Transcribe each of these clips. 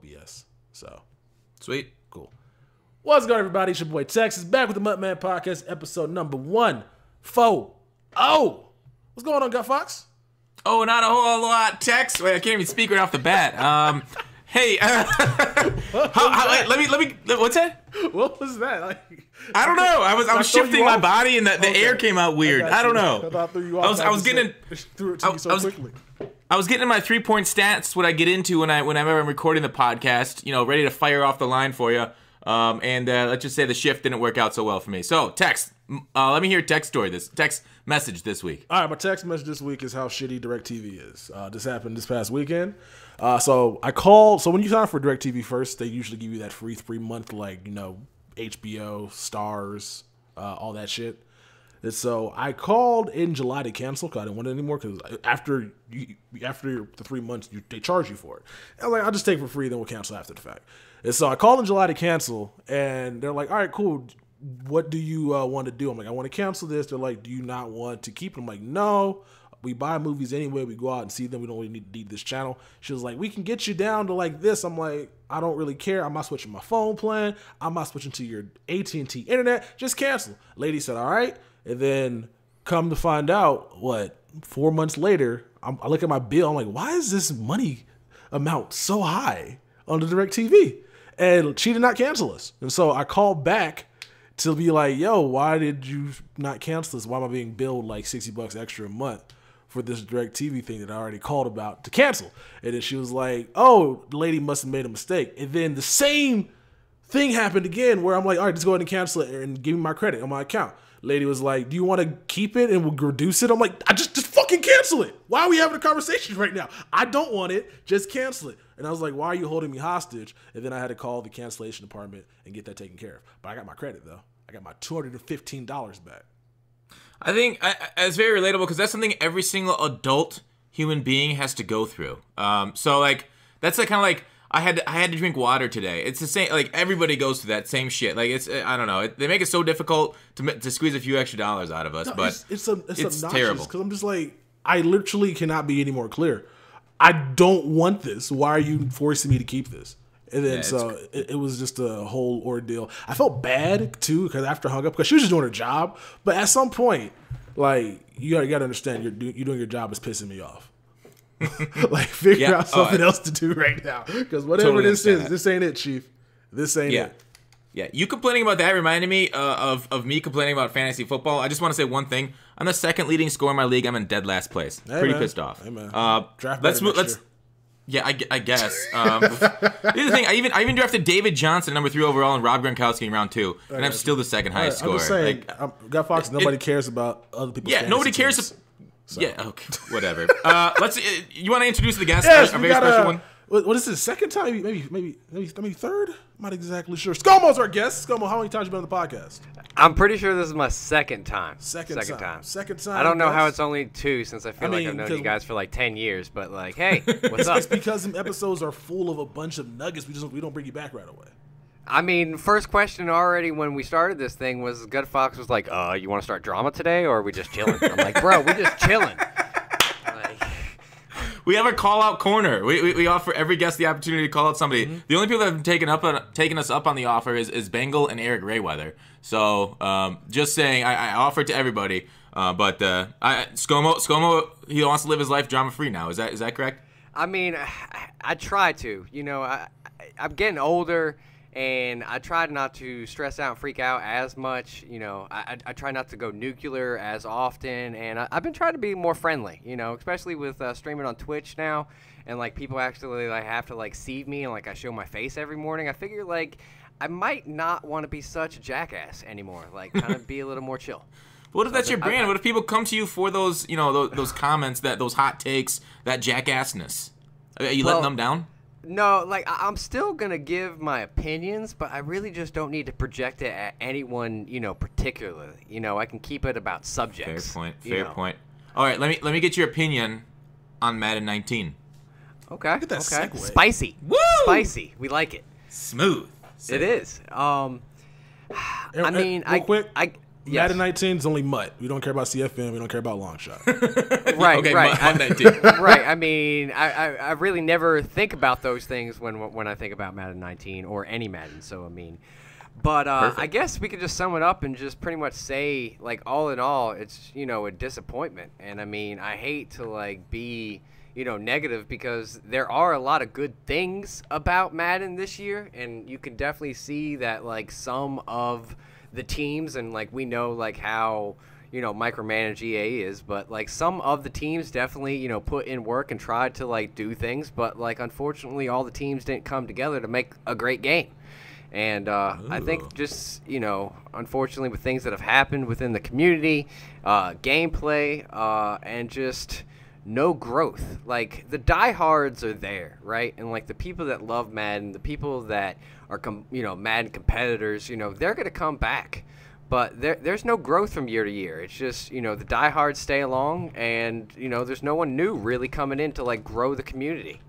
OBS. So sweet, cool. What's going on, everybody? It's your boy Texas, back with the MUTMen podcast, episode number 140. What's going on, Gutfoxx? Oh, not a whole lot. Tex. Wait, I can't even speak right off the bat. Hey, let me. What's that? What was that? Like, I don't know. I was shifting my body and the air came out weird. I don't know. I was getting in my 3-point stats. What I get into whenever I'm recording the podcast. You know, ready to fire off the line for you. And let's just say the shift didn't work out so well for me. So Tex, let me hear Tex message this week. All right, my text message this week is how shitty DirecTV is. This happened this past weekend. So I called. So when you sign up for DirecTV first, they usually give you that free 3-month, like, you know, HBO, Stars, all that shit. And so I called in July to cancel because I didn't want it anymore. Because after the 3 months, they charge you for it. And I'm like, I'll just take it for free, then we'll cancel after the fact. And so I called in July to cancel, and they're like, all right, cool. What do you want to do? I'm like, I want to cancel this. They're like, do you not want to keep it? I'm like, no. We buy movies anyway. We go out and see them. We don't really need this channel. She was like, we can get you down to like this. I'm like, I don't really care. I'm not switching my phone plan. I'm not switching to your AT&T internet. Just cancel. Lady said, all right. And then come to find out, 4 months later, I look at my bill. I'm like, why is this money amount so high on the DirecTV? And she did not cancel us. And so I called back to be like, yo, why did you not cancel this? Why am I being billed like $60 extra a month for this DirecTV thing that I already called about to cancel? And then she was like, oh, the lady must have made a mistake. And then the same thing happened again where I'm like, all right, just go ahead and cancel it and give me my credit on my account. Lady was like, do you want to keep it and we'll reduce it? I'm like, I just fucking cancel it. Why are we having a conversation right now? I don't want it. Just cancel it. And I was like, why are you holding me hostage? And then I had to call the cancellation department and get that taken care of. But I got my credit, though. I got my $215 back. I think it's very relatable because that's something every single adult human being has to go through. So like that's like kind of like I had to drink water today. It's the same. Like everybody goes through that same shit. Like it's I don't know. They make it so difficult to squeeze a few extra dollars out of us. No, but it's terrible. Because I'm just like, I literally cannot be any more clear. I don't want this. Why are you forcing me to keep this? And then it was just a whole ordeal. I felt bad too because after I hung up, because she was just doing her job. But at some point, like you gotta understand, you're doing your job is pissing me off. Like figure out something else to do right now, because whatever totally this is, this ain't it, Chief. This ain't it. Yeah, you complaining about that reminded me of me complaining about fantasy football. I just want to say one thing. I'm the second leading scorer in my league. I'm in dead last place. Pretty pissed off. Hey, man. Draft let's move. Yeah, I guess. Here's the thing. I even drafted David Johnson, number 3 overall, and Rob Gronkowski in round 2, and I'm still the second highest scorer. I'm just saying, Gutfoxx, nobody cares about other people's fantasy nobody cares. Teams, so. Yeah, okay, whatever. You want to introduce the guest? Yes, a very special one. What is this? Second time? Maybe third? I'm not exactly sure. Scomo's our guest. Scomo, how many times you been on the podcast? I'm pretty sure this is my second time. Second time. I don't know how it's only 2 since I feel like I've known you guys for like 10 years. But like, hey, what's up? It's because some episodes are full of a bunch of nuggets. We don't bring you back right away. I mean, first question already when we started this thing was Gutfoxx was like, you want to start drama today or are we just chilling? I'm like, bro, we just chilling. We have a call-out corner. We offer every guest the opportunity to call out somebody. Mm-hmm. The only people that have taken us up on the offer is Bengal and Eric Rayweather. So just saying, I offer it to everybody. But Scomo, he wants to live his life drama-free now. Is that correct? I mean, I try to. You know, I'm getting older, and I try not to stress out and freak out as much. You know, I try not to go nuclear as often, and I've been trying to be more friendly, you know, especially with streaming on Twitch now, and, like, people actually, like, have to, like, see me, and, like, I show my face every morning. I figure, like, I might not want to be such a jackass anymore, like, kind of be a little more chill. What if that's your brand? What if people come to you for those, you know, those comments, those hot takes, that jackassness? Are you letting them down? No, like, I'm still going to give my opinions, but I really just don't need to project it at anyone, you know, particularly. You know, I can keep it about subjects. Fair point. All right, let me get your opinion on Madden 19. Okay. Look at that segue. Spicy. Woo! Spicy. We like it. Smooth. It is. I mean, real quick. Madden 19 is only MUT. We don't care about CFM. We don't care about long shot. Right, Okay, right. MUT 19. Right. I mean, I really never think about those things when I think about Madden 19 or any Madden. So I mean, but I guess we could just sum it up and just pretty much say, like, all in all, it's, you know, a disappointment. And I mean, I hate to like be, you know, negative, because there are a lot of good things about Madden this year, and you can definitely see that like some of the teams, and like we know like how, you know, micromanaged EA is, but like some of the teams definitely, you know, put in work and tried to like do things, but like unfortunately all the teams didn't come together to make a great game. And I think just, you know, unfortunately with things that have happened within the community, gameplay, and just no growth. Like, the diehards are there, right? And like the people that love Madden, the people that are you know, Madden competitors, you know, they're gonna come back, but there's no growth from year to year. It's just, you know, the diehards stay along, and you know, there's no one new really coming in to like grow the community,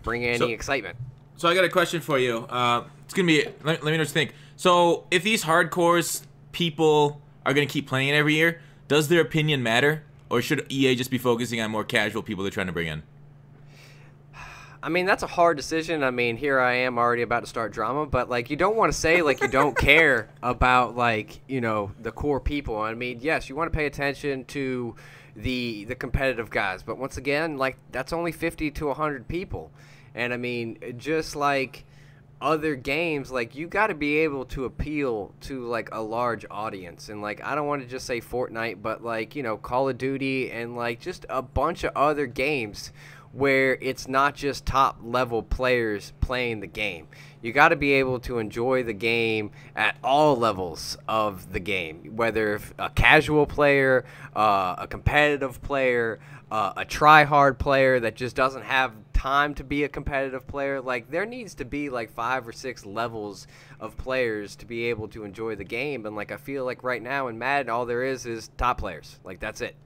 bring any excitement. So I got a question for you. It's gonna be, let me know what you think. So if these hardcores people are gonna keep playing it every year, does their opinion matter? Or should EA just be focusing on more casual people they're trying to bring in? I mean, that's a hard decision. I mean, here I am already about to start drama, but like, you don't want to say like you don't care about like, you know, the core people. I mean, yes, you want to pay attention to the competitive guys, but once again, like, that's only 50 to 100 people. And I mean, just like other games, like, you got to be able to appeal to like a large audience. And like, I don't want to just say Fortnite, but like, you know, Call of Duty and like just a bunch of other games where it's not just top level players playing the game. You got to be able to enjoy the game at all levels of the game, whether a casual player, a competitive player, a try-hard player that just doesn't have time to be a competitive player. Like, there needs to be like 5 or 6 levels of players to be able to enjoy the game. And like, I feel like right now in Madden, all there is top players. Like, that's it.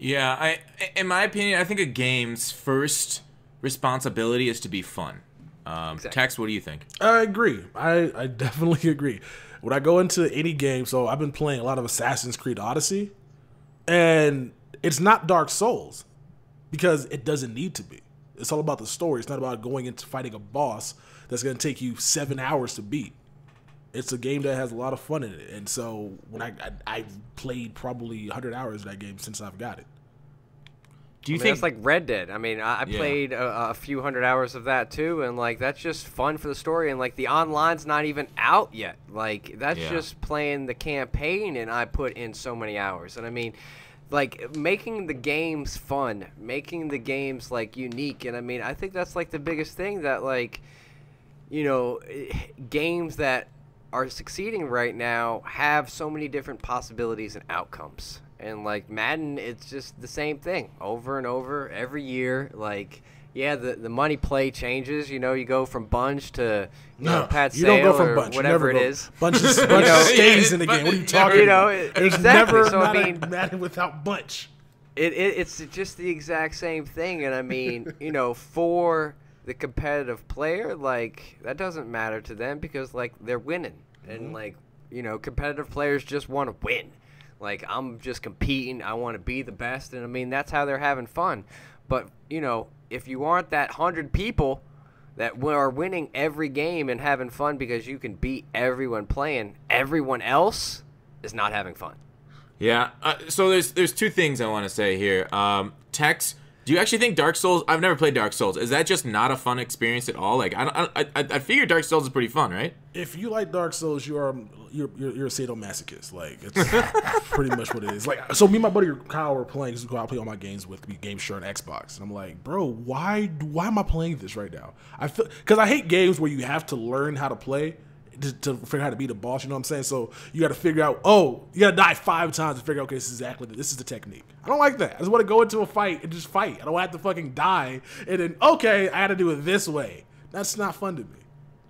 Yeah, in my opinion, I think a game's first responsibility is to be fun. Exactly. Tex, what do you think? I agree. I definitely agree. When I go into any game, so I've been playing a lot of Assassin's Creed Odyssey, and it's not Dark Souls because it doesn't need to be. It's all about the story. It's not about going into fighting a boss that's going to take you 7 hours to beat. It's a game that has a lot of fun in it. And so when I've played probably 100 hours of that game since I've got it. Do you I mean, think that's like Red Dead? I mean, I played a few hundred hours of that too, and like, that's just fun for the story. And like, the online's not even out yet. Like, that's just playing the campaign, and I put in so many hours. And I mean, like, making the games fun, making the games like unique. And I mean, I think that's like the biggest thing, that like, you know, games that are succeeding right now have so many different possibilities and outcomes. And like Madden, it's just the same thing over and over every year. Like, yeah, the money play changes. You know, you go from Bunch to Pat Sale, you don't go from or Bunch. whatever it is. Bunch stays in the game. What are you talking about? There's exactly. never So I mean, Madden without Bunch. It's just the exact same thing. And I mean, you know, for the competitive player, like, that doesn't matter to them, because like, they're winning. And like, you know, competitive players just want to win. Like, I'm just competing. I want to be the best. And I mean, that's how they're having fun. But, you know, if you aren't that 100 people that are winning every game and having fun because you can beat everyone playing, everyone else is not having fun. Yeah. So there's two things I want to say here. Tex, do you actually think Dark Souls? I've never played Dark Souls. Is that just not a fun experience at all? Like, I figure Dark Souls is pretty fun, right? If you like Dark Souls, you're a sadomasochist. Like, it's pretty much what it is. Like, so me and my buddy Kyle were playing. This is who I play all my games with. We game share on Xbox, and I'm like, bro, why am I playing this right now? I feel, because I hate games where you have to learn how to play to figure out how to beat a boss. You know what I'm saying? So you got to figure out. Oh, you got to die 5 times to figure out. Okay, this is the technique. I don't like that. I just want to go into a fight and just fight. I don't have to fucking die and then, okay, I got to do it this way. That's not fun to me.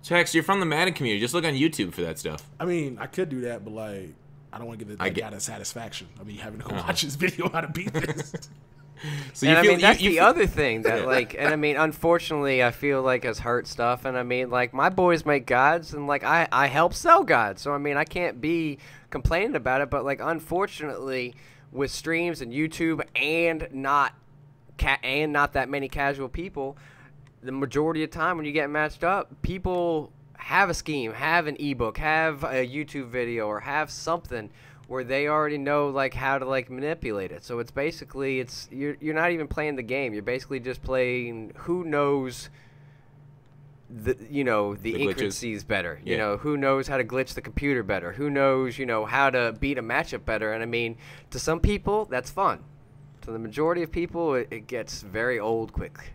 Tex, you're from the Madden community. Just look on YouTube for that stuff. I mean, I could do that, but like, I don't want to give that guy the satisfaction. I mean, having to go watch his video how to beat this. So And you I feel mean, that's you the feel- other thing that, like, and I mean, unfortunately, I feel like has hurt stuff. And I mean, like, my boys make guides, and like, I help sell guides. So I mean, I can't be complaining about it. But like, unfortunately, with streams and YouTube and not that many casual people, the majority of time when you get matched up, people have a scheme, have an ebook, have a YouTube video, or have something where they already know like how to like manipulate it. So it's basically you're not even playing the game. You're basically just playing who knows the intricacies better. Yeah. You know, who knows how to glitch the computer better. Who knows, how to beat a matchup better. And I mean, to some people that's fun. To the majority of people it gets very old quickly.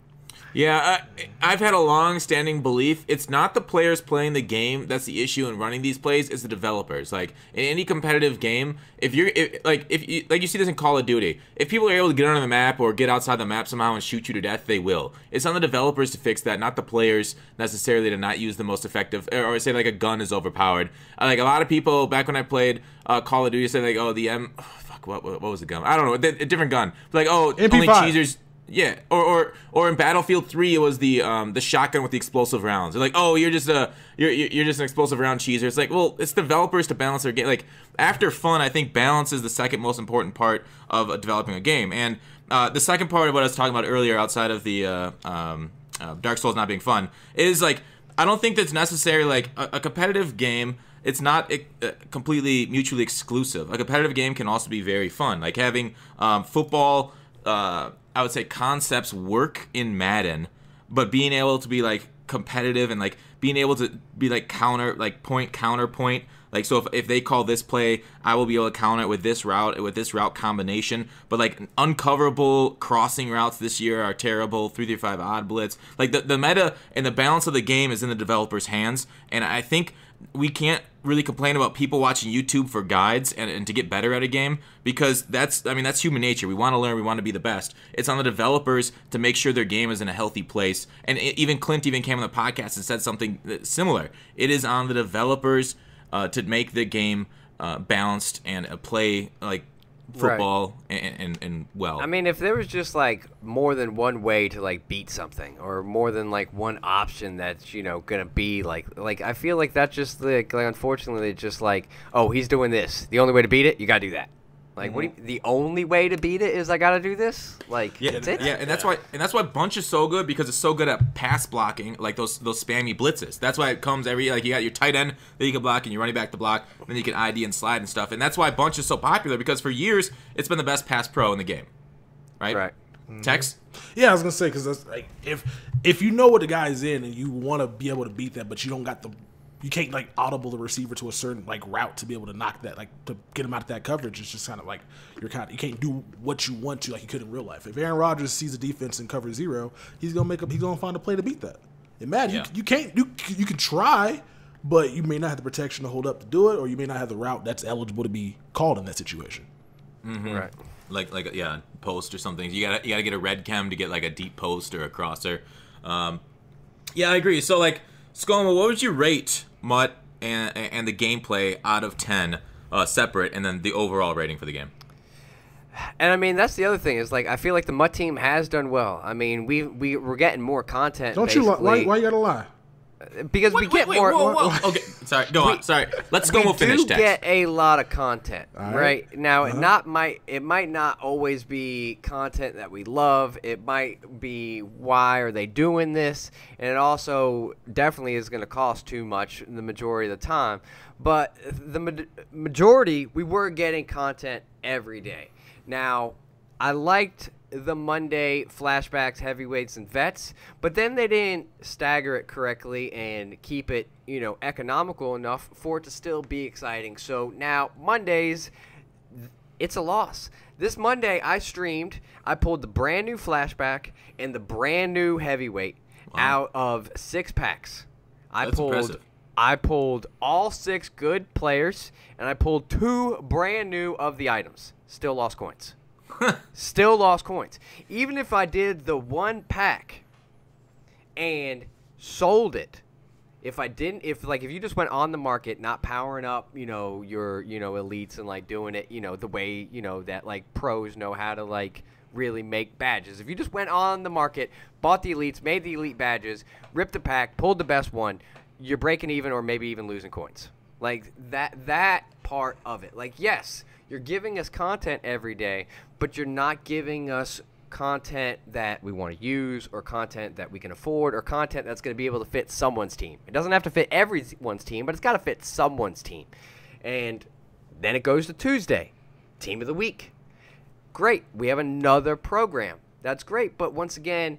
Yeah, I've had a long-standing belief it's not the players playing the game that's the issue in running these plays, it's the developers. Like in any competitive game, if you see this in Call of Duty, if people are able to get onto the map or get outside the map somehow and shoot you to death, they will. It's on the developers to fix that, not the players necessarily to not use the most effective, or say like a gun is overpowered. Like a lot of people back when I played Call of Duty say like, oh the what was the gun? I don't know, a different gun. Like MP5. Only cheesers. Yeah, or in Battlefield 3 it was the shotgun with the explosive rounds. They're like, oh, you're just an explosive round cheeser. It's like, well, it's developers to balance their game. Like after fun, I think balance is the second most important part of developing a game. And the second part of what I was talking about earlier, outside of the Dark Souls not being fun, is like I don't think that's necessary. Like a competitive game, it's not completely mutually exclusive. A competitive game can also be very fun. Like having football. I would say concepts work in Madden, but being able to be like competitive and like being able to be like counterpoint. Like so if they call this play, I will be able to counter it with this route combination. But like uncoverable crossing routes this year are terrible. 3-5 odd blitz. Like the meta and the balance of the game is in the developers' hands, and I think we can't really complain about people watching YouTube for guides and to get better at a game, because that's human nature. We want to learn, we want to be the best. It's on the developers to make sure their game is in a healthy place. And even Clint even came on the podcast and said something similar. It is on the developers to make the game balanced and play like football and well. I mean, if there was just like more than one way to like beat something, or more than like one option that's gonna be like I feel like that's just like unfortunately just like, oh, he's doing this, the only way to beat it, you gotta do that. Like, the only way to beat it is I gotta do this? Like, that's it? Yeah, and that's why Bunch is so good, because it's so good at pass blocking, like those spammy blitzes. That's why it comes you got your tight end that you can block and your running back to block, and then you can ID and slide and stuff. And that's why Bunch is so popular, because for years it's been the best pass pro in the game. Right? Right. Tex? Yeah, I was gonna say, because that's like if you know what the guy's in and you want to be able to beat that, but you can't like audible the receiver to a certain like route to be able to knock that, like to get him out of that coverage. It's just kind of like you can't do what you want to like you could in real life. If Aaron Rodgers sees a defense in cover 0, he's gonna find a play to beat that. In Madden, you can try, but you may not have the protection to hold up to do it, or you may not have the route that's eligible to be called in that situation. Mm-hmm. Right. Like post or something. You gotta get a red chem to get like a deep post or a crosser. Yeah, I agree. So like, Scomo, what would you rate Mutt and the gameplay out of 10 separate, and then the overall rating for the game? And I mean, that's the other thing is like I feel like the Mutt team has done well. I mean, we're getting more content. Don't you why you gotta lie? Because we get more. Whoa. Okay, sorry. Go on. Sorry. Let's go. We'll finish. We do get a lot of content, right? Now, it might not always be content that we love. It might be why are they doing this, and it also definitely is going to cost too much the majority of the time. But the majority, we were getting content every day. Now, I liked the Monday flashbacks, heavyweights, and vets, but then they didn't stagger it correctly and keep it, economical enough for it to still be exciting. So now Mondays, it's a loss. This Monday I streamed, I pulled the brand new flashback and the brand new heavyweight out of 6 packs. That's impressive. I pulled all 6 good players, and I pulled 2 brand new of the items. Still lost coins. Still lost coins. Even if I did the 1 pack and sold it, if you just went on the market, not powering up, your elites and like doing it, the way, that like pros know how to like really make badges. If you just went on the market, bought the elites, made the elite badges, ripped the pack, pulled the best one, you're breaking even or maybe even losing coins. Like that part of it. Like, yes, you're giving us content every day, but you're not giving us content that we want to use or content that we can afford or content that's going to be able to fit someone's team. It doesn't have to fit everyone's team, but it's got to fit someone's team. And then it goes to Tuesday, Team of the Week. Great. We have another program. That's great. But once again,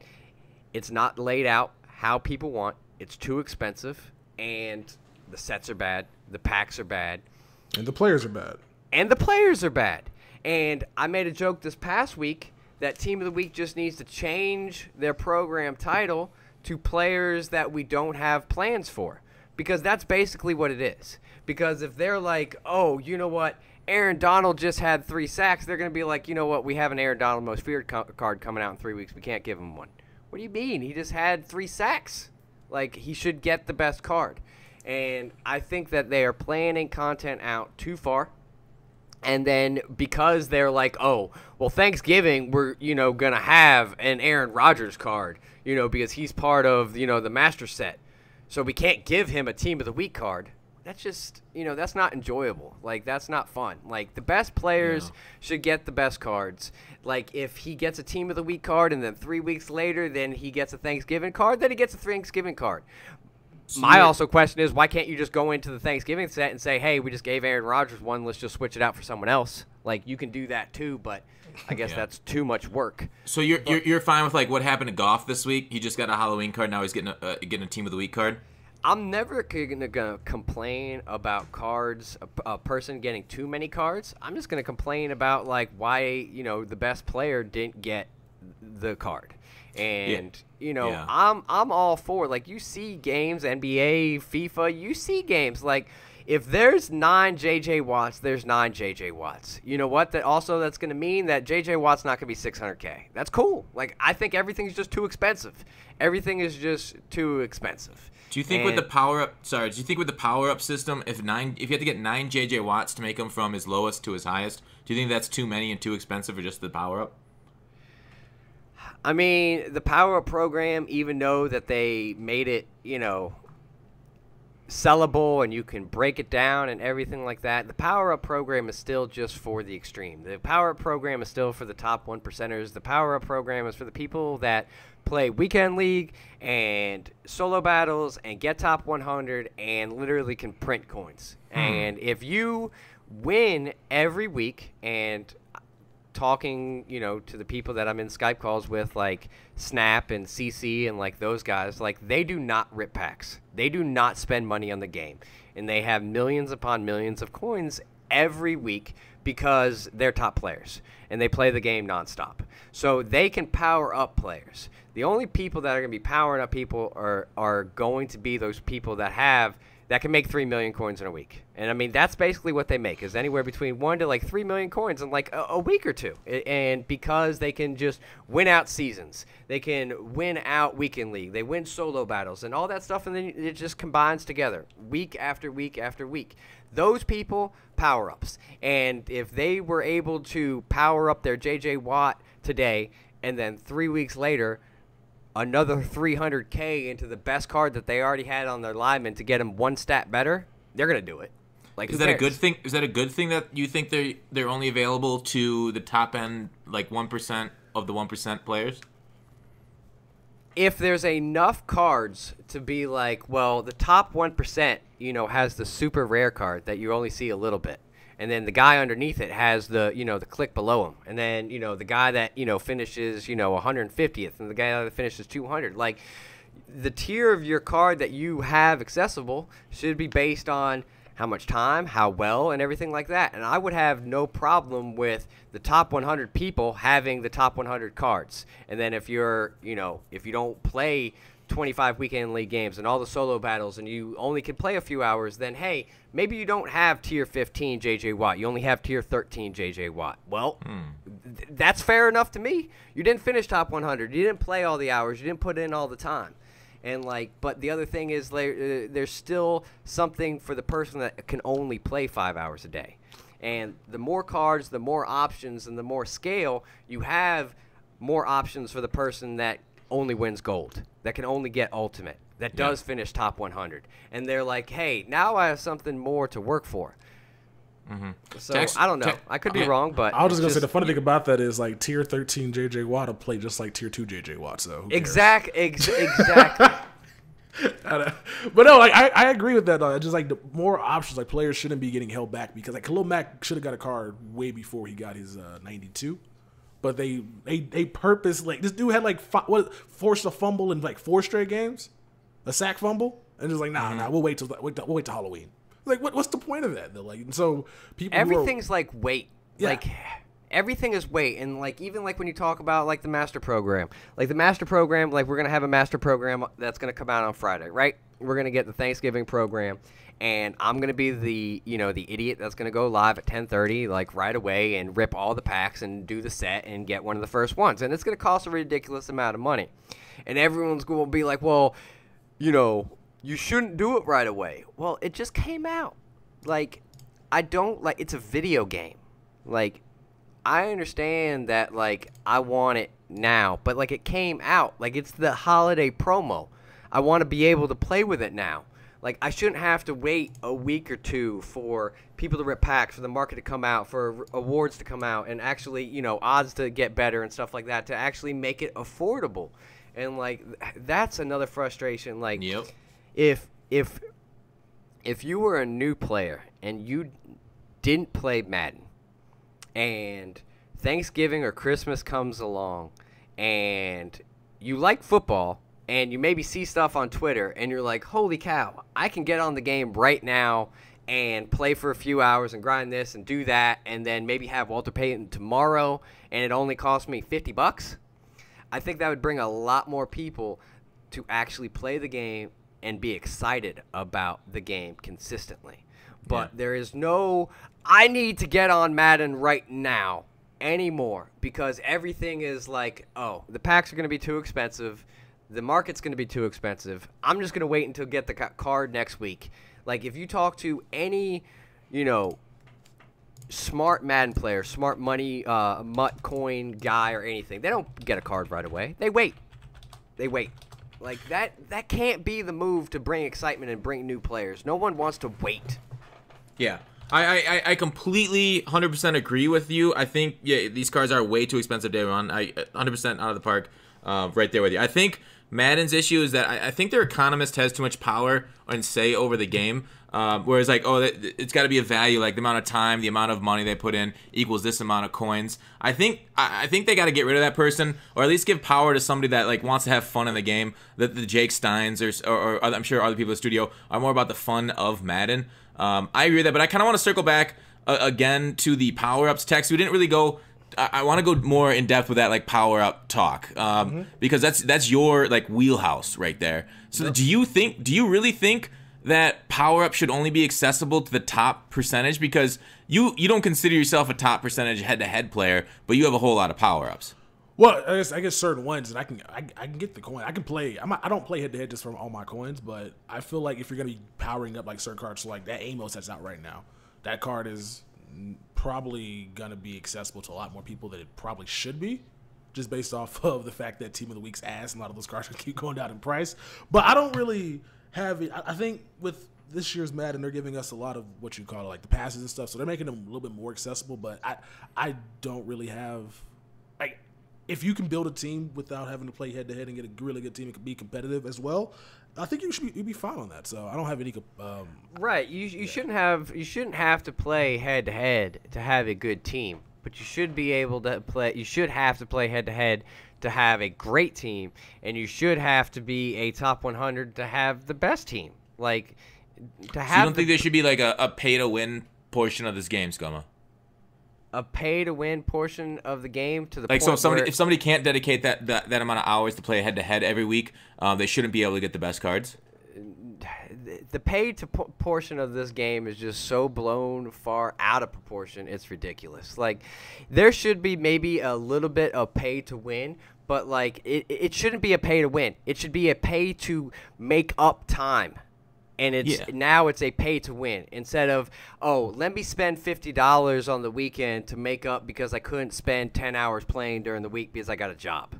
it's not laid out how people want. It's too expensive. And the sets are bad. The packs are bad. And the players are bad. And I made a joke this past week that Team of the Week just needs to change their program title to players that we don't have plans for. Because that's basically what it is. Because if they're like, oh, you know what, Aaron Donald just had 3 sacks, they're going to be like, you know what, we have an Aaron Donald Most Feared card coming out in 3 weeks. We can't give him one. What do you mean? He just had 3 sacks. Like, he should get the best card. And I think that they are planning content out too far. And then because they're like, oh, well, Thanksgiving, we're, going to have an Aaron Rodgers card, because he's part of, the master set. So we can't give him a Team of the Week card. That's just, that's not enjoyable. Like, that's not fun. Like, the best players should get the best cards. Like, if he gets a Team of the Week card and then 3 weeks later, then he gets a Thanksgiving card, then he gets a Thanksgiving card. My also question is, why can't you just go into the Thanksgiving set and say, hey, we just gave Aaron Rodgers one, let's just switch it out for someone else? Like, you can do that too, but I guess that's too much work. So you're fine with, like, what happened to Goff this week? He just got a Halloween card, now he's getting a Team of the Week card? I'm never going to complain about cards, a person getting too many cards. I'm just going to complain about, like, why, the best player didn't get the card. And, I'm all for, like, you see games, NBA, FIFA, you see games. Like, if there's 9 J.J. Watts, there's 9 J.J. Watts. You know what? That's going to mean that J.J. Watt's not going to be $600K. That's cool. Like, I think everything's just too expensive. Everything is just too expensive. Do you think with the power up system, if you have to get 9 J.J. Watts to make him from his lowest to his highest, do you think that's too many and too expensive for just the power up? I mean, the power up program, even though that they made it, sellable and you can break it down and everything like that, the power up program is still just for the extreme. The power up program is still for the top 1%ers. The power up program is for the people that play weekend league and solo battles and get top 100 and literally can print coins. And if you win every week, and talking, to the people that I'm in Skype calls with, like Snap and CC and like those guys, like, they do not rip packs. They do not spend money on the game. And they have millions upon millions of coins every week because they're top players. And they play the game nonstop. So they can power up players. The only people that are going to be powering up people are going to be those people that can make 3 million coins in a week. And I mean, that's basically what they make, is anywhere between 1 to like 3 million coins in like a week or two. And because they can just win out seasons, they can win out weekend league, they win solo battles and all that stuff, and then it just combines together week after week after week. Those people, power ups. And if they were able to power up their JJ Watt today, and then 3 weeks later another 300K into the best card that they already had on their lineman to get them one stat better, they're gonna do it. Like, is that a good thing? Is that a good thing that you think they're only available to the top end, like 1% of the 1% players? If there's enough cards to be like, well, the top 1%, has the super rare card that you only see a little bit. And then the guy underneath it has the, the click below him. And then, the guy that, finishes, 150th, and the guy that finishes 200. Like, the tier of your card that you have accessible should be based on how much time, how well, and everything like that. And I would have no problem with the top 100 people having the top 100 cards. And then if you're, if you don't play 25 weekend league games and all the solo battles and you only can play a few hours, then hey, maybe you don't have tier 15 JJ Watt. You only have tier 13 JJ Watt. Well, that's fair enough to me. You didn't finish top 100. You didn't play all the hours. You didn't put in all the time. And like, but the other thing is there's still something for the person that can only play 5 hours a day. And the more cards, the more options, and the more scale you have more options for the person that only wins gold, that can only get ultimate, that does finish top 100. And they're like, hey, now I have something more to work for. So I don't know. I could be wrong, but I was just gonna say the funny thing about that is like tier 13 JJ Watt will play just like tier 2 JJ Watt. So who cares? Exactly. But no, like I agree with that. Though. Just like the more options, like players shouldn't be getting held back because like Khalil Mack should have got a card way before he got his 92. But they purpose like this dude had like forced a fumble in like 4 straight games, a sack fumble, and just like nah, we'll wait till Halloween. Like what's the point of that? Though? Like so people everything's like weight, like. Everything is weight, and like even like when you talk about like the master program, like we're gonna have a master program that's gonna come out on Friday, right? We're gonna get the Thanksgiving program, and I'm gonna be the idiot that's gonna go live at 10:30 like right away and rip all the packs and do the set and get one of the first ones, and it's gonna cost a ridiculous amount of money, and everyone's gonna be like, well, you shouldn't do it right away. Well, it just came out. Like it's a video game, like. I understand that, like, I want it now, but, like, it came out. Like, it's the holiday promo. I want to be able to play with it now. Like, I shouldn't have to wait a week or two for people to rip packs, for the market to come out, for awards to come out, and actually, odds to get better and stuff like that to actually make it affordable. And, like, that's another frustration. Like, if you were a new player and you didn't play Madden, and Thanksgiving or Christmas comes along, and you like football, and you maybe see stuff on Twitter, and you're like, holy cow, I can get on the game right now and play for a few hours and grind this and do that, and then maybe have Walter Payton tomorrow, and it only costs me $50. I think that would bring a lot more people to actually play the game and be excited about the game consistently. But there is no, I need to get on Madden right now anymore because everything is like, oh, the packs are going to be too expensive. The market's going to be too expensive. I'm just going to wait until get the card next week. Like if you talk to any, smart Madden player, smart money, MUTcoin guy or anything, they don't get a card right away. They wait. Like that can't be the move to bring excitement and bring new players. No one wants to wait. Yeah, I completely 100% agree with you. I think these cards are way too expensive day one. I 100% out of the park, right there with you. I think Madden's issue is that I think their economist has too much power and say over the game. Whereas like, it's got to be a value, like the amount of time, the amount of money they put in equals this amount of coins. I think they got to get rid of that person, or at least give power to somebody that like wants to have fun in the game. The Jake Steins or I'm sure other people in the studio are more about the fun of Madden. I agree with that, but I kind of want to circle back again to the power-ups text. We didn't really go. I want to go more in depth with that like power-up talk because that's your like wheelhouse right there. So do you really think that power-up should only be accessible to the top percentage? Because you don't consider yourself a top percentage head-to-head player, but you have a whole lot of power-ups. Well, I guess certain ones, and I can get the coin. I can play. I don't play head-to-head just from all my coins, but I feel like if you're gonna be powering up like certain cards, so like that Amos that's out right now, that card is probably gonna be accessible to a lot more people than it probably should be, just based off of the fact that Team of the Week's ass and a lot of those cards can keep going down in price. But I don't really have it. I think with this year's Madden, they're giving us a lot of what you call like the passes and stuff, so they're making them a little bit more accessible. But I don't really have like. If you can build a team without having to play head-to-head and get a really good team and be competitive as well, I think you'd be fine on that. So I don't have any. Right, you shouldn't have to play head-to-head to have a good team, but you should be able to play. You should have to play head-to-head to have a great team, and you should have to be a top 100 to have the best team. Like to have. So you don't think there should be like a pay-to-win portion of this game, Scomo? A pay-to-win portion of the game to the like point so if somebody can't dedicate that amount of hours to play head-to-head every week, they shouldn't be able to get the best cards. The portion of this game is just so blown far out of proportion. It's ridiculous. Like there should be maybe a little bit of pay-to-win, but like it shouldn't be a pay-to-win. It should be a pay to make up time. And it's Yeah. now it's a pay to win instead of, oh, let me spend $50 on the weekend to make up because I couldn't spend 10 hours playing during the week because I got a job.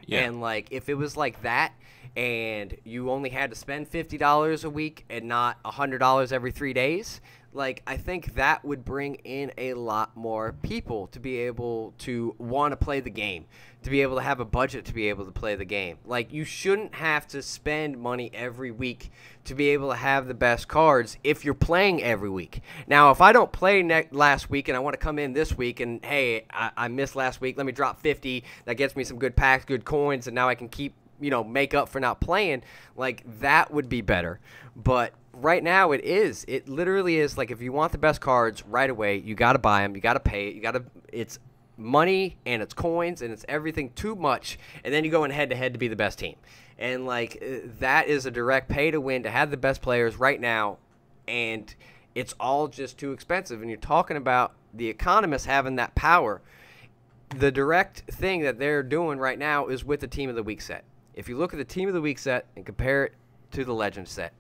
Yeah. And like if it was like that and you only had to spend $50 a week and not $100 every 3 days, like I think that would bring in a lot more people to be able to want to play the game, to be able to have a budget to be able to play the game. Like you shouldn't have to spend money every week to be able to have the best cards if you're playing every week. Now, if I don't play last week and I want to come in this week and, hey, I missed last week, let me drop 50. That gets me some good packs, good coins, and now I can keep, make up for not playing. Like, that would be better. But right now it literally is like if you want the best cards right away, you got to buy them, you got to pay it, it's money and it's coins and it's everything too much, and then you go in head to head to be the best team. And like that is a direct pay to win to have the best players right now, and it's all just too expensive. And you're talking about the economists having that power. The direct thing that they're doing right now is with the team of the week set. If you look at the team of the week set and compare it to the legend set,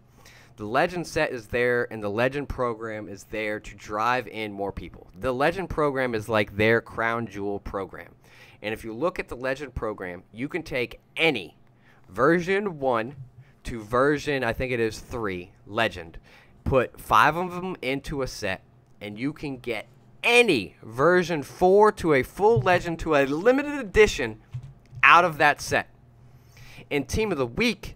the legend set is there and the legend program is there to drive in more people. The legend program is like their crown jewel program. And if you look at the legend program, you can take any version 1 to version, I think it is 3, legend, put 5 of them into a set, and you can get any version 4 to a full legend to a limited edition out of that set. In Team of the Week,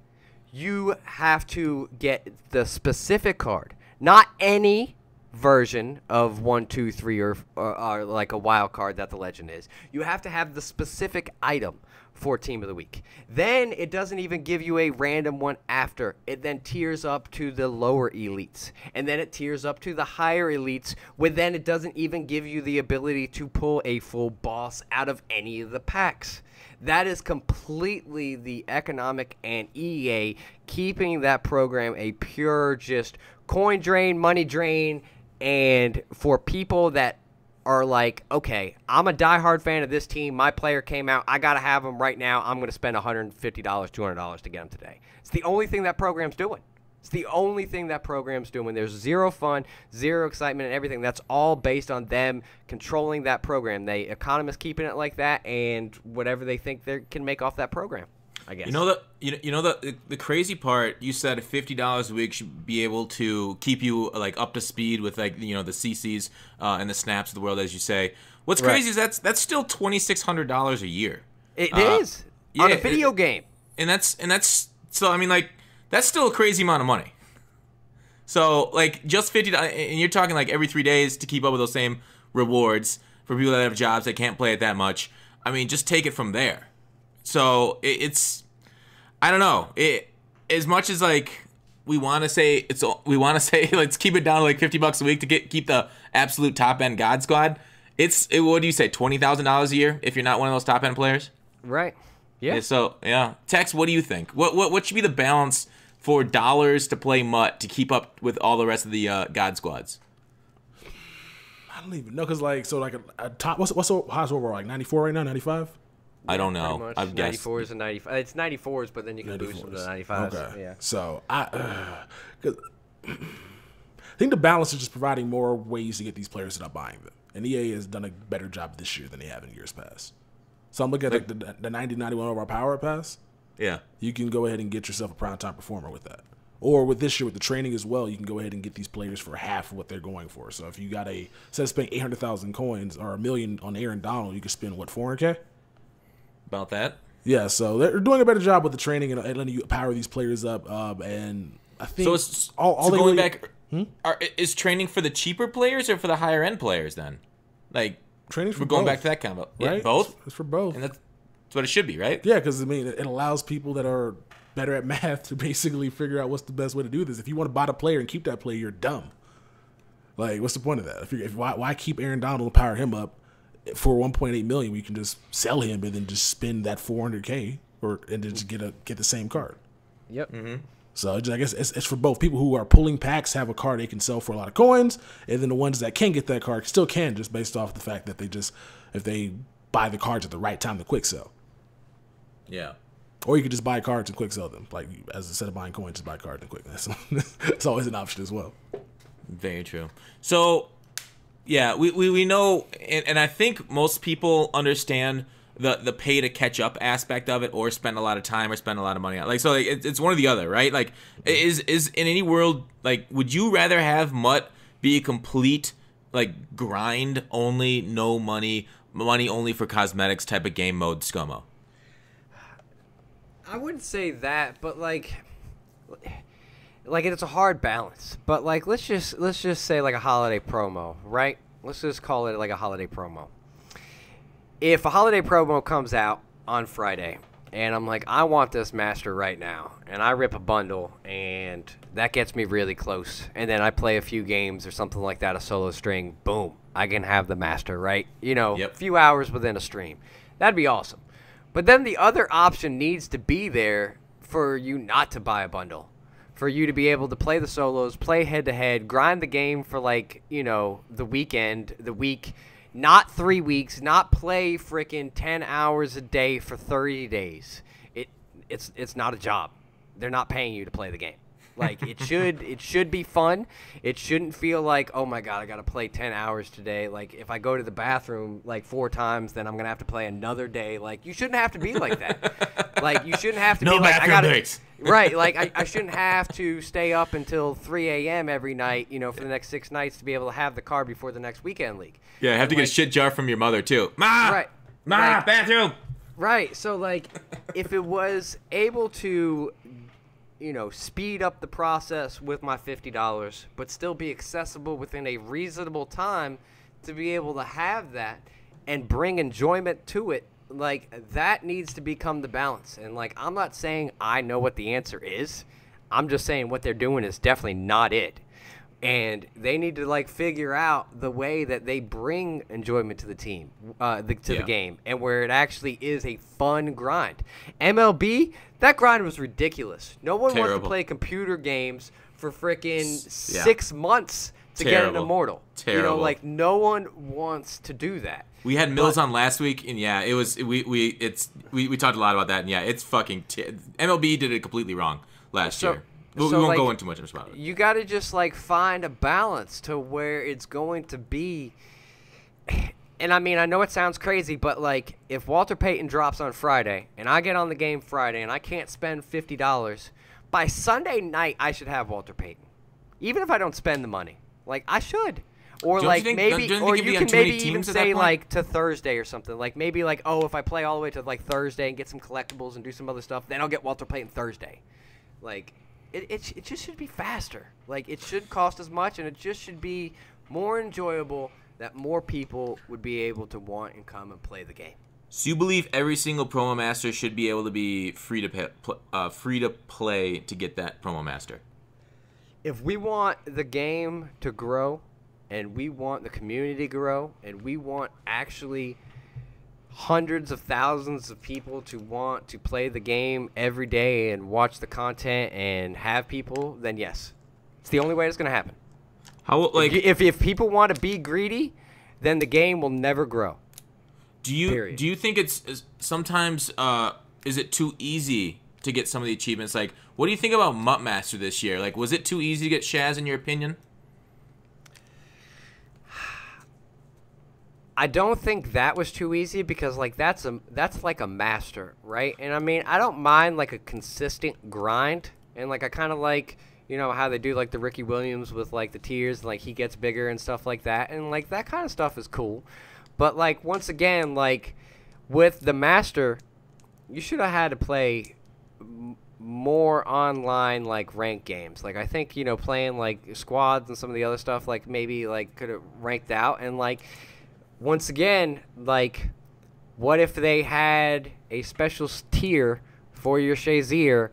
you have to get the specific card, not any version of 1, 2, 3, or like a wild card that the legend is. You have to have the specific item for Team of the Week. Then it doesn't even give you a random one after. It then tiers up to the lower elites. And then it tiers up to the higher elites, where then it doesn't even give you the ability to pull a full boss out of any of the packs. That is completely the economic and EA keeping that program a pure just coin drain, money drain, and for people that are like, okay, I'm a diehard fan of this team. My player came out. I got to have him right now. I'm going to spend $150, $200 to get him today. It's the only thing that program's doing. It's the only thing that program's doing. There's zero fun, zero excitement, and everything. That's all based on them controlling that program. The economists keeping it like that, and whatever they think they can make off that program, I guess. The crazy part, you said $50 a week should be able to keep you like up to speed with like the CCs and the snaps of the world, as you say. What's crazy is that's still $2,600 a year. It is on a video game, and that's so I mean like that's still a crazy amount of money. So like just $50, and you're talking like every 3 days to keep up with those same rewards for people that have jobs that can't play it that much. I mean, just take it from there. So it's, I don't know. As much as like we want to say let's keep it down to like $50 a week to keep the absolute top end God squad. What do you say, $20,000 a year if you're not one of those top end players? Right. Yeah. So yeah, Tex, what do you think? What should be the balance for dollars to play MUT to keep up with all the rest of the God squads? I don't even know, because like a top. What's the highest overall, like 94 right now, 95? I don't know. I've guessed 94s and 95. It's 94s, but then you can boost them to 95s. Okay. Yeah. So I think the balance is just providing more ways to get these players without buying them, and EA has done a better job this year than they have in years past. So I'm looking at like the 90-91 overall power pass. Yeah. You can go ahead and get yourself a prime time performer with that. Or with this year, with the training as well, you can go ahead and get these players for half of what they're going for. So if you got instead of spending 800,000 coins or $1 million on Aaron Donald, you can spend, what, 400K? About that. Yeah, so they're doing a better job with the training and letting you power these players up. And I think so it's all so going back. Is training for the cheaper players or for the higher end players then? Like training's for we're going both, back to that combo, right? Yeah, both. It's for both, and that's what it should be, right? Yeah, because I mean, it allows people that are better at math to basically figure out what's the best way to do this. If you want to buy the player and keep that player, you're dumb. Like, what's the point of that? Why keep Aaron Donald and power him up for 1.8 million? We can just sell him and then just spend that 400K and just get the same card. Yep. Mm-hmm. So I guess it's for both. People who are pulling packs have a card they can sell for a lot of coins, and then the ones that can get that card still can, just based off the fact that if they buy the cards at the right time, the quick sell. Yeah. Or you could just buy cards and quick sell them. Like, as instead of buying coins, just buy cards and quick. That's always an option as well. Very true. So, yeah, we know, and I think most people understand the pay to catch up aspect of it, or spend a lot of time or spend a lot of money on. Like, so like, it's one or the other, right? Like, is in any world, like, would you rather have MUT be a complete, like, grind only, no money only for cosmetics type of game mode, Scomo? I wouldn't say that, but like it's a hard balance. But like let's just say like a holiday promo, right? Let's just call it like a holiday promo. If a holiday promo comes out on Friday and I'm like, I want this master right now, and I rip a bundle and that gets me really close, and then I play a few games or something like that, a solo string, boom, I can have the master, right? You know, a few hours within a stream. That'd be awesome. But then the other option needs to be there for you not to buy a bundle, for you to be able to play the solos, play head-to-head, grind the game for, like, you know, the weekend, the week, not 3 weeks, not play freaking 10 hours a day for 30 days. It's not a job. They're not paying you to play the game. Like, it should be fun. It shouldn't feel like, oh my God, I got to play 10 hours today. Like, if I go to the bathroom like 4 times, then I'm going to have to play another day. Like, you shouldn't have to be like that. Like, you shouldn't have to be like, I got to, right. Like, I shouldn't have to stay up until 3 a.m. every night, you know, for the next 6 nights to be able to have the card before the next weekend league. Yeah, I have to get a shit jar from your mother too. Ma! Right. Ma, like, bathroom! Right. So, like, if it was able to, you know, speed up the process with my $50, but still be accessible within a reasonable time to be able to have that and bring enjoyment to it, like, that needs to become the balance. And, like, I'm not saying I know what the answer is. I'm just saying what they're doing is definitely not it. And they need to, like, figure out the way that they bring enjoyment to the team, the game, and where it actually is a fun grind. MLB, that grind was ridiculous. No one wants to play computer games for freaking 6 months to get an immortal. You know, like, no one wants to do that. We had Mills on last week, and yeah, it was we talked a lot about that, and yeah, it's fucking MLB did it completely wrong last year. We won't go into much about it. You got to just, like, find a balance to where it's going to be. And, I mean, I know it sounds crazy, but, like, if Walter Payton drops on Friday and I get on the game Friday and I can't spend $50, by Sunday night I should have Walter Payton. Even if I don't spend the money. Like, I should. Or, like, maybe, or you can maybe even say, like, to Thursday or something. Like, maybe, like, oh, if I play all the way to, like, Thursday and get some collectibles and do some other stuff, then I'll get Walter Payton Thursday. Like, it just should be faster. Like, it should cost as much, and it just should be more enjoyable that more people would be able to want and come and play the game. So you believe every single promo master should be able to be free to play to get that promo master? If we want the game to grow, and we want the community to grow, and we want actually hundreds of thousands of people to want to play the game every day and watch the content and have people, then yes. It's the only way it's going to happen. How, like, if people want to be greedy, then the game will never grow. Do you think it's sometimes is it too easy to get some of the achievements? Like, what do you think about MUT Master this year? Like, was it too easy to get Shaz in your opinion? I don't think that was too easy because, like, that's like a master, right? And I mean, I don't mind, like, a consistent grind, and, like, I kind of like, you know, how they do, like, the Ricky Williams with, like, the tiers, and, like, he gets bigger and stuff like that, and, like, that kind of stuff is cool. But, like, once again, like, with the master, you should have had to play more online, like, ranked games. Like, I think, you know, playing, like, squads and some of the other stuff, like, maybe, like, could have ranked out, and, like, once again, like, what if they had a special tier for your Shazier?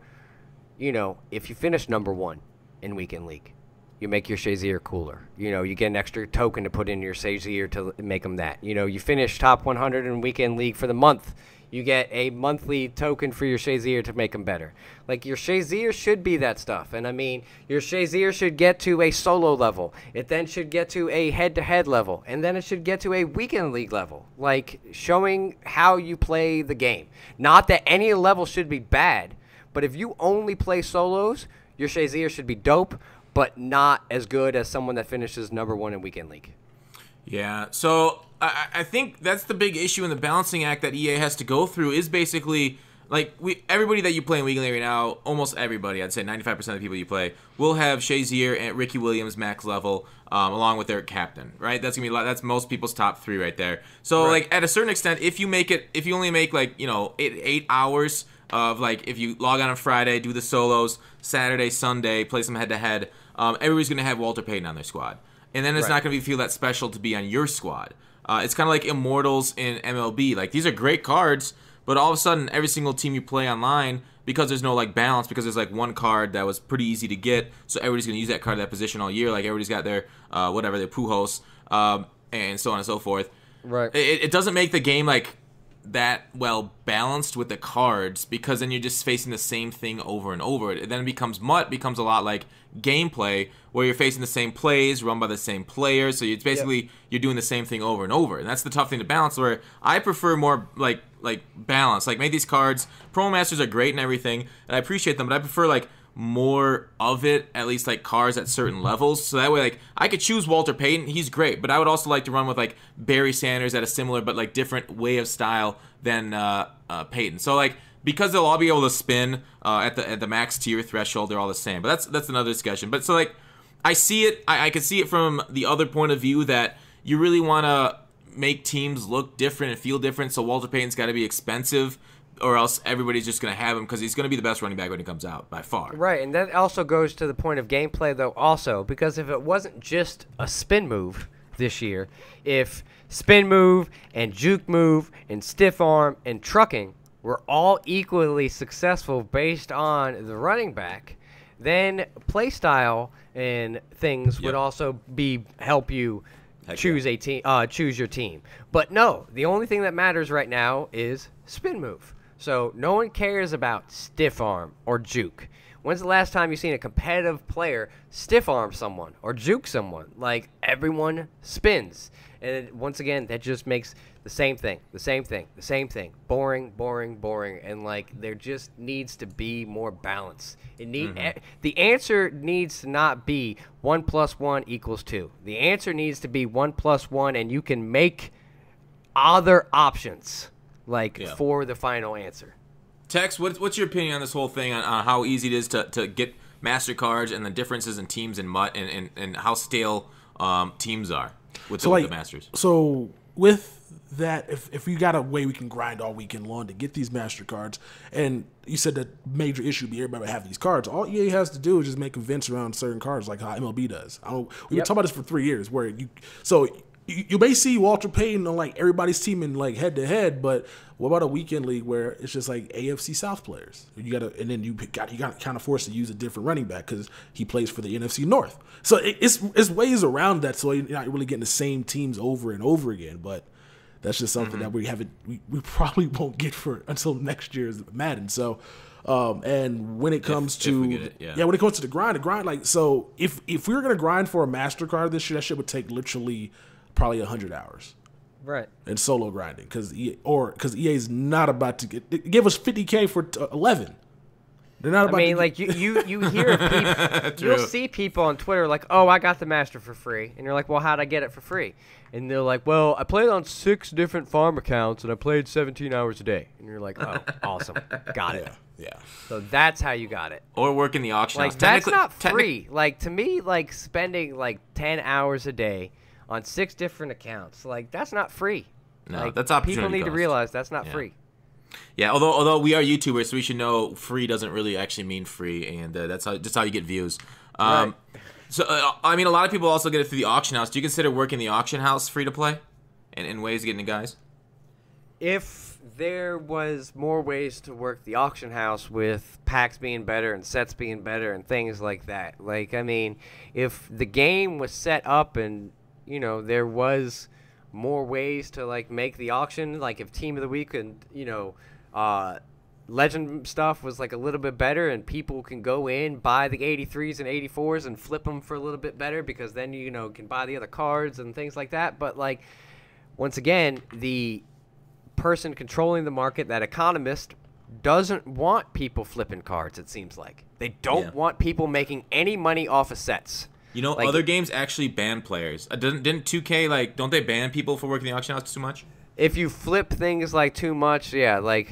You know, if you finish number 1 in Weekend League, you make your Shazier cooler. You know, you get an extra token to put in your Shazier to make them that. You know, you finish top 100 in Weekend League for the month, You get a monthly token for your Shazier to make him better. Like, your Shazier should be that stuff. And, I mean, your Shazier should get to a solo level. It then should get to a head-to-head level. And then it should get to a weekend league level. Like, showing how you play the game. Not that any level should be bad, but if you only play solos, your Shazier should be dope, but not as good as someone that finishes #1 in weekend league. Yeah, so I think that's the big issue in the balancing act that EA has to go through is basically, like, everybody that you play in weekend league right now, almost everybody, I'd say 95% of the people you play, will have Shazier and Ricky Williams max level, along with their captain, right? That's gonna be that's most people's top 3 right there. So, like, at a certain extent, if you only make, like, 8 hours of, like, if you log on Friday, do the solos, Saturday, Sunday, play some head-to-head, everybody's going to have Walter Payton on their squad. And then it's not going to feel that special to be on your squad. It's kind of like Immortals in MLB. Like, these are great cards, but all of a sudden, every single team you play online, because there's no, like, balance, because there's, like, one card that was pretty easy to get, so everybody's going to use that card, that position all year. Like, everybody's got their, their Pujols, and so on and so forth. Right. It doesn't make the game, like, that well balanced with the cards, because then you're just facing the same thing over and over. It then becomes becomes a lot like gameplay, where you're facing the same plays run by the same players, so it's basically you're doing the same thing over and over, and that's the tough thing to balance. Where I prefer more like balance. Like, make these cards, Pro Masters are great and everything, and I appreciate them, but I prefer like more of it, at least like cards at certain levels, so that way, like, I could choose Walter Payton, he's great, but I would also like to run with like Barry Sanders at a similar but like different way of style than Payton. So, like, because they'll all be able to spin at the max tier threshold, they're all the same. But that's another discussion. But so, like, I see it, I can see it from the other point of view, that you really want to make teams look different and feel different, so Walter Payton's got to be expensive, or else everybody's just going to have him, because he's going to be the best running back when he comes out, by far. Right, and that also goes to the point of gameplay, though, also, because if it wasn't just a spin move this year, if spin move and juke move and stiff arm and trucking were all equally successful based on the running back, then playstyle and things would also help you choose a team, choose your team. But no, the only thing that matters right now is spin move. So no one cares about stiff arm or juke. When's the last time you've seen a competitive player stiff arm someone or juke someone? Like, everyone spins. And once again, that just makes the same thing. Boring, boring, boring. And, like, there just needs to be more balance. The answer needs to not be 1 + 1 = 2. The answer needs to be 1 + 1, and you can make other options, for the final answer. Tex, what's your opinion on this whole thing, on how easy it is to get master cards, and the differences in teams and MUT, and how stale teams are with the masters? So with that, if we got a way we can grind all weekend long to get these master cards, and you said that major issue be everybody have these cards, all EA has to do is just make events around certain cards, like how MLB does. We've been talking about this for 3 years, where you may see Walter Payton on like everybody's team in like head to head, but what about a weekend league where it's just like AFC South players? And then you got kind of forced to use a different running back because he plays for the NFC North. So it's ways around that, so you're not really getting the same teams over and over again. But that's just something that we probably won't get until next year's Madden. So. And when it comes to when it comes to the grind, like, so if we were gonna grind for a MasterCard this year, that shit would take literally probably 100 hours, right? And solo grinding, because EA is not about to give us 50K for 11. They're not about. You hear of people, you'll see people on Twitter like, "Oh, I got the Master for free," and you're like, "Well, how'd I get it for free?" And they're like, "Well, I played on 6 different farm accounts, and I played 17 hours a day." And you're like, "Oh, awesome, got it." Yeah. So that's how you got it. Or work in the auction house. That's not free. Like, to me, like, spending like 10 hours a day on 6 different accounts, like, that's not free. No, that's opportunity People need cost. to realize that's not free. Yeah, although we are YouTubers, so we should know free doesn't really actually mean free, and that's just how you get views. Right. So, I mean, a lot of people also get it through the auction house. Do you consider working the auction house free to play, and ways of getting the guys? If there was more ways to work the auction house, with packs being better and sets being better and things like that. Like, I mean, if the game was set up and, there was more ways to like make the auction. Like if Team of the Week and Legend stuff was like a little bit better, and people can go in, buy the 83s and 84s and flip them for a little bit better, because then can buy the other cards and things like that. But like once again, the person controlling the market, that economist, doesn't want people flipping cards. It seems like they don't want people making any money off of sets. Like, other games actually ban players. Didn't 2K don't they ban people for working the auction house too much? If you flip things like too much, yeah, like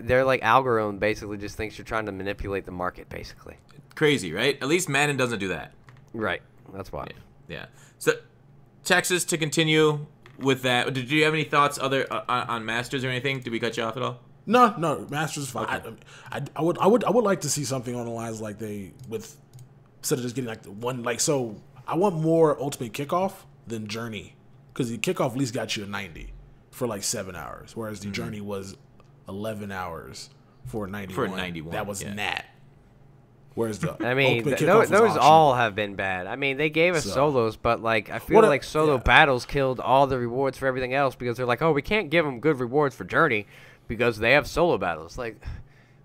they're like algorithm basically just thinks you're trying to manipulate the market basically. Crazy, right? At least Madden doesn't do that. Right. That's why. Yeah. So Texas, to continue with that, did you have any thoughts on Masters or anything? Did we cut you off at all? No, Masters is fine. Okay. I would like to see something on the lines like instead of just getting like the one, like, so I want more Ultimate Kickoff than Journey, because the Kickoff at least got you a 90 for like 7 hours, whereas the Journey was 11 hours for 91. For 91, that was Nat. Whereas the those all have been bad. I mean, they gave us solos, but like I feel like solo battles killed all the rewards for everything else, because they're like, oh, we can't give them good rewards for Journey because they have solo battles. Like,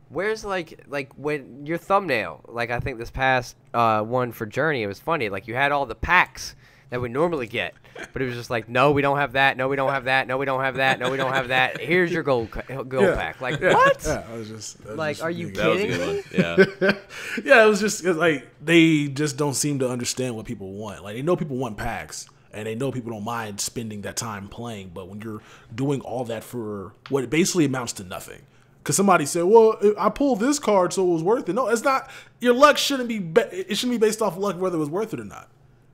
where's like when your thumbnail, like I think this past one for Journey, it was funny. Like you had all the packs that we normally get, but it was just like, no, we don't have that. No, we don't have that. No, we don't have that. No, we don't have that. Here's your gold pack. Like what? Yeah, I was just are you kidding me? Yeah. Yeah, it was like they just don't seem to understand what people want. Like they know people want packs, and they know people don't mind spending that time playing, but when you're doing all that for what basically amounts to nothing. Because somebody said, well, I pulled this card, so it was worth it. No, it's not. Your luck shouldn't be it shouldn't be based off luck whether it was worth it or not.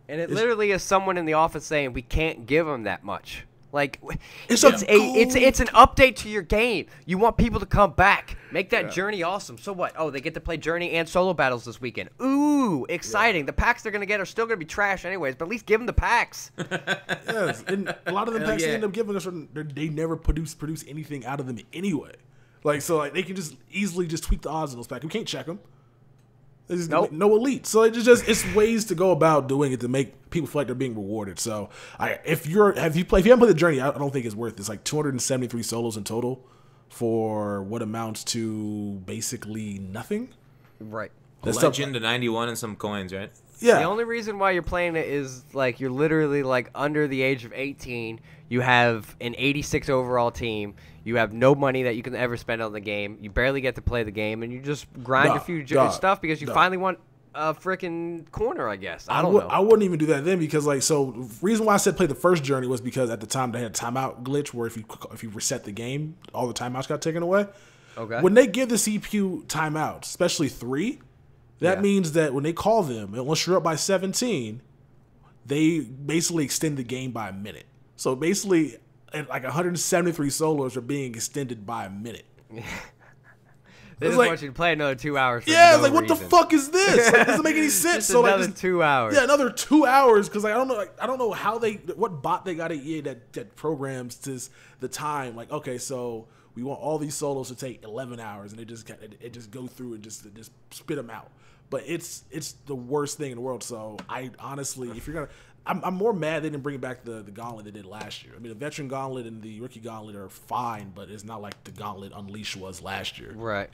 And it's literally is someone in the office saying we can't give them that much. Like it's an update to your game. You want people to come back, make that Journey awesome. So what? Oh, they get to play Journey and solo battles this weekend. Ooh, exciting! The packs they're gonna get are still gonna be trash anyways, but at least give them the packs. Yes, and a lot of the packs they end up giving us, they never produce anything out of them anyway. Like so, like they can just easily just tweak the odds in those packs. We can't check them. Nope. No elite. So it's ways to go about doing it to make people feel like they're being rewarded. So if you haven't played the Journey, I don't think it's worth it. It's like 273 solos in total for what amounts to basically nothing. Right. A Legend to 91 and some coins, right? Yeah. The only reason why you're playing it is like you're literally like under the age of 18. You have an 86 overall team. You have no money that you can ever spend on the game. You barely get to play the game, and you just grind a few stuff because you finally want a freaking corner, I guess. I don't know. I wouldn't even do that then because, like, so the reason why I said play the first Journey was because at the time they had a timeout glitch where if you reset the game, all the timeouts got taken away. Okay. When they give the CPU timeouts, especially 3, that means that when they call them, unless you're up by 17, they basically extend the game by a minute. So basically, like 173 solos are being extended by a minute. They just want you to play another 2 hours. Yeah, no what the fuck is this? Like, it doesn't make any sense. So another 2 hours. Yeah, another 2 hours because I don't know how what bot they got at EA that programs the time. Like, okay, so we want all these solos to take 11 hours, and they just go through and just spit them out. But it's the worst thing in the world. So I honestly, if you're gonna, I'm more mad they didn't bring back the gauntlet they did last year. I mean, the veteran gauntlet and the rookie gauntlet are fine, but it's not like the gauntlet Unleashed was last year. Right.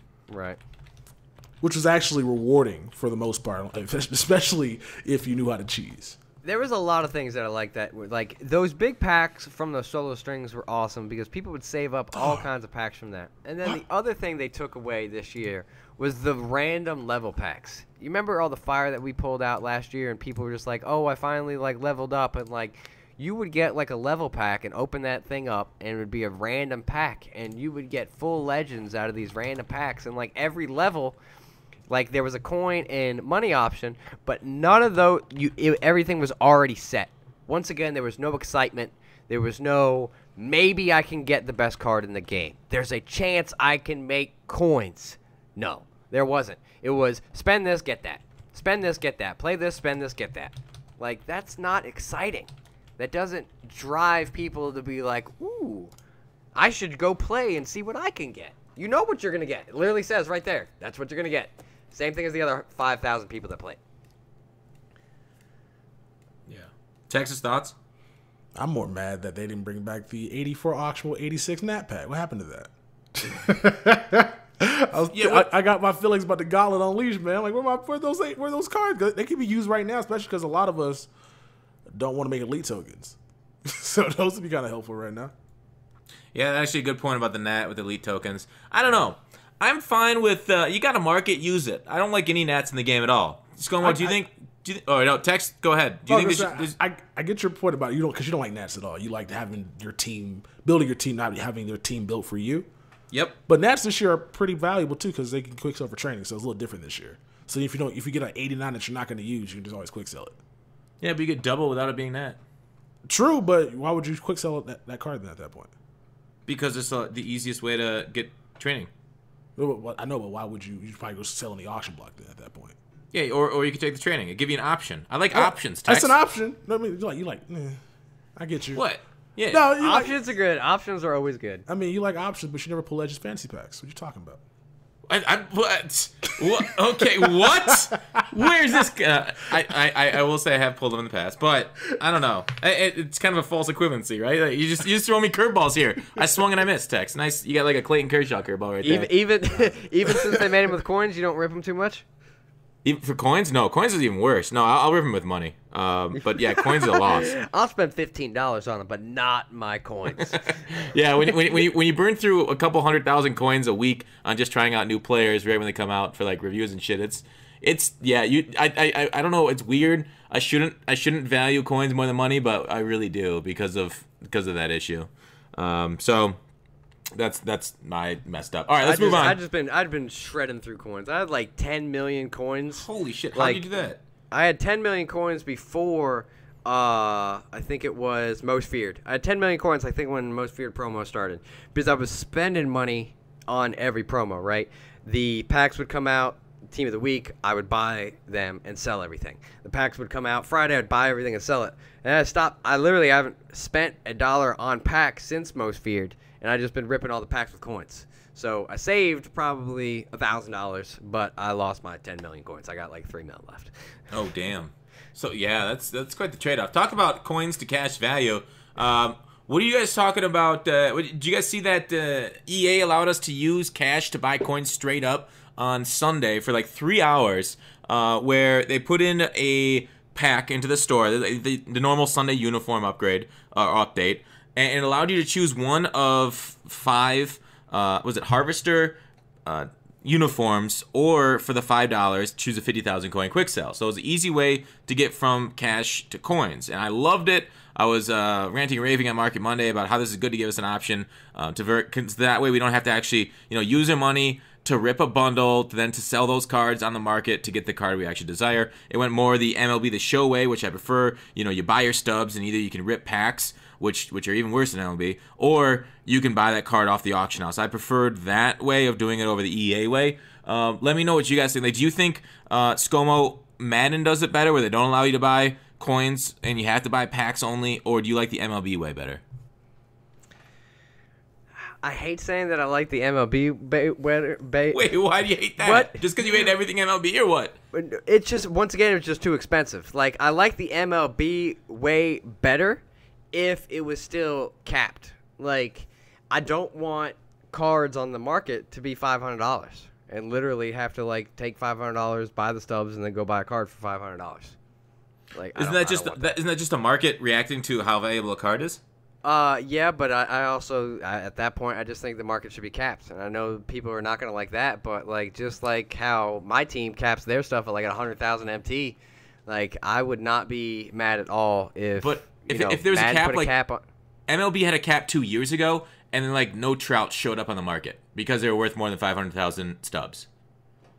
Which was actually rewarding for the most part, especially if you knew how to cheese. There was a lot of things that I liked that were, like, those big packs from the solo strings were awesome because people would save up all kinds of packs from that. And then the other thing they took away this year was the random level packs. You remember all the fire that we pulled out last year and people were just like, oh, I finally, like, leveled up. And, like, you would get, like, a level pack and open that thing up and it would be a random pack. And you would get full legends out of these random packs. And, like, every level, like, there was a coin and money option, but none of those, everything was already set. Once again, there was no excitement. There was no, maybe I can get the best card in the game. There's a chance I can make coins. No, there wasn't. It was spend this, get that. Spend this, get that. Play this, spend this, get that. Like, that's not exciting. That doesn't drive people to be like, ooh, I should go play and see what I can get. You know what you're going to get. It literally says right there. That's what you're going to get. Same thing as the other 5,000 people that played. Yeah. Texas, thoughts? I'm more mad that they didn't bring back the 84 auctionable 86 Nat Pack. What happened to that? I got my feelings about the Gauntlet Unleashed, man. Like, where those cards? They can be used right now, especially because a lot of us don't want to make elite tokens. So those would be kind of helpful right now. Yeah, that's actually a good point about the Nat with elite tokens. I don't know. I'm fine with you got to market, use it. I don't like any Nats in the game at all. Scomo, do you think? Oh no, Tex, go ahead. Do you think I get your point about it. Because you don't like Nats at all. You like having your team, building your team, not having their team built for you. Yep. But Nats this year are pretty valuable too because they can quick sell for training, so it's a little different this year. So if you get an 89 that you're not going to use, you can just always quick sell it. Yeah, but you get double without it being Nat. True, but why would you quick sell that card then at that point? Because it's the easiest way to get training. Well, I know, but why would you probably go sell in the auction block then at that point? Yeah, or you could take the training. It give you an option. I like options. That's Tex. an option. I mean, I get you. What? Yeah. No, options are good. Options are always good. I mean, you like options, but you never pull Legends Fantasy Packs. What you talking about? What? Okay, what? Where's this? I will say I have pulled them in the past, but I don't know. It's kind of a false equivalency, right? Like you just throw me curveballs here. I swung and I missed. Tex, nice. You got like a Clayton Kershaw curveball right there. Even since they made him with coins, you don't rip them too much. Even for coins? No, coins is even worse. No, I'll rip them with money. But yeah, coins are a loss. I'll spend $15 on them, but not my coins. Yeah, when you burn through a couple 100,000 coins a week on just trying out new players right when they come out for like reviews and shit, it's yeah. I don't know. It's weird. I shouldn't value coins more than money, but I really do because of that issue. So. That's my messed up. All right, let's move on. I've been shredding through coins. I had like 10 million coins. Holy shit! How did you do that? I had 10 million coins before. I think it was Most Feared. I had 10 million coins. I think when Most Feared promo started, because I was spending money on every promo. Right, the packs would come out. Team of the week, I would buy them and sell everything. The packs would come out Friday. I'd buy everything and sell it. And I stopped. I literally haven't spent $1 on packs since Most Feared. And I just been ripping all the packs with coins. So I saved probably $1,000, but I lost my 10 million coins. I got like 3 mil left. Oh damn! So yeah, that's quite the trade-off. Talk about coins to cash value. What are you guys talking about? Did you guys see that EA allowed us to use cash to buy coins straight up on Sunday for like 3 hours, where they put in a pack into the store, the normal Sunday uniform upgrade or update. And it allowed you to choose one of 5, was it Harvester uniforms, or for the $5, choose a 50,000 coin quick sell. So it was an easy way to get from cash to coins. And I loved it. I was ranting and raving on Market Monday about how this is good to give us an option cause that way we don't have to actually use our money to rip a bundle, then to sell those cards on the market to get the card we actually desire. It went more the MLB The Show way, which I prefer. You buy your stubs and either you can rip packs, which are even worse than MLB, or you can buy that card off the auction house. I preferred that way of doing it over the EA way. Let me know what you guys think. Like, do you think Scomo Madden does it better, where they don't allow you to buy coins and you have to buy packs only, or do you like the MLB way better? I hate saying that I like the MLB better. Wait, why do you hate that? What? Just because you hate everything MLB or what? It's just, once again, it's just too expensive. Like, I like the MLB way better if it was still capped. Like, I don't want cards on the market to be $500 and literally have to like take $500, buy the stubs, and then go buy a card for $500. Like, isn't that just a market reacting to how valuable a card is? Yeah, but I also at that point I just think the market should be capped, and I know people are not gonna like that, but like just like how my team caps their stuff at like 100,000 MT, like I would not be mad at all if. But if there's a cap, like cap on. MLB had a cap 2 years ago, and then like no Trout showed up on the market because they were worth more than 500,000 stubs.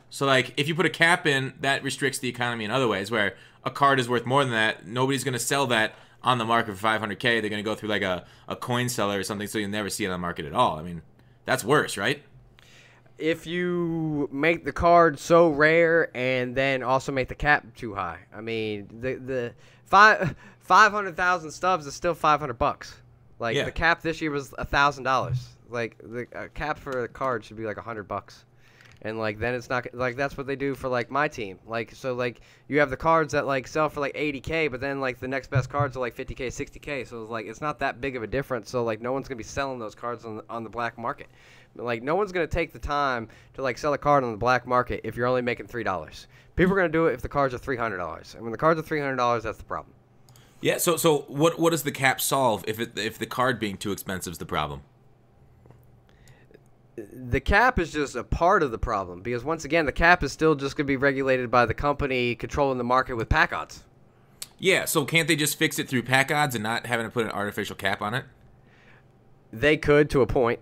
So like if you put a cap in, that restricts the economy in other ways, where a card is worth more than that. Nobody's gonna sell that on the market for 500K. They're going to go through like a coin seller or something, so you'll never see it on the market at all. I mean, that's worse, right? If you make the card so rare and then also make the cap too high, I mean, the 500,000 stubs is still $500. Like the cap this year was $1,000. Like the cap for the card should be like $100. And like then it's not like that's what they do for like my team. Like so like you have the cards that like sell for like 80K, but then like the next best cards are like 50K, 60K. So it's like it's not that big of a difference. So like no one's gonna be selling those cards on the black market. Like no one's gonna take the time to like sell a card on the black market if you're only making $3. People are gonna do it if the cards are $300. And when the cards are $300, that's the problem. Yeah. So what does the cap solve if the card being too expensive is the problem? The cap is just a part of the problem because once again, the cap is still just gonna be regulated by the company controlling the market with pack odds. Yeah. So can't they just fix it through pack odds and not having to put an artificial cap on it? They could to a point.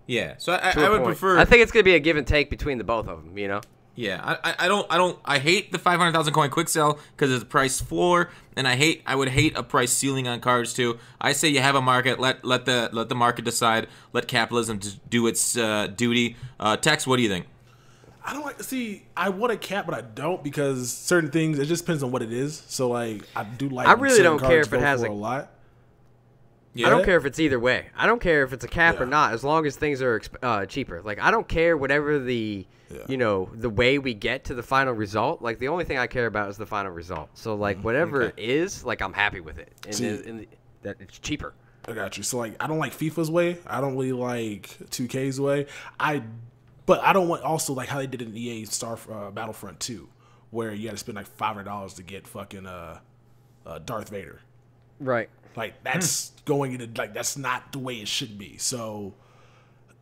Yeah. So I would prefer. I think it's gonna be a give and take between the both of them. You know. Yeah, I hate the 500,000 coin quick sell because it's a price floor, and I would hate a price ceiling on cards too. I say you have a market, let the market decide, let capitalism do its duty. Tex, what do you think? I don't like see. I want a cap, but I don't because certain things. It just depends on what it is. So like, I do like. I really certain don't care cards if it go has for a lot. Yeah. I don't care if it's either way. I don't care if it's a cap or Yeah. not, as long as things are cheaper. Like I don't care whatever the the way we get to the final result. Like the only thing I care about is the final result. So like whatever it is, like I'm happy with it, and that it's cheaper. I got you. So like, I don't like FIFA's way. I don't really like 2K's way. But I don't want also like how they did in EA Battlefront 2, where you got to spend like $500 to get fucking Darth Vader. Right. Like that's going into like that's not the way it should be. So,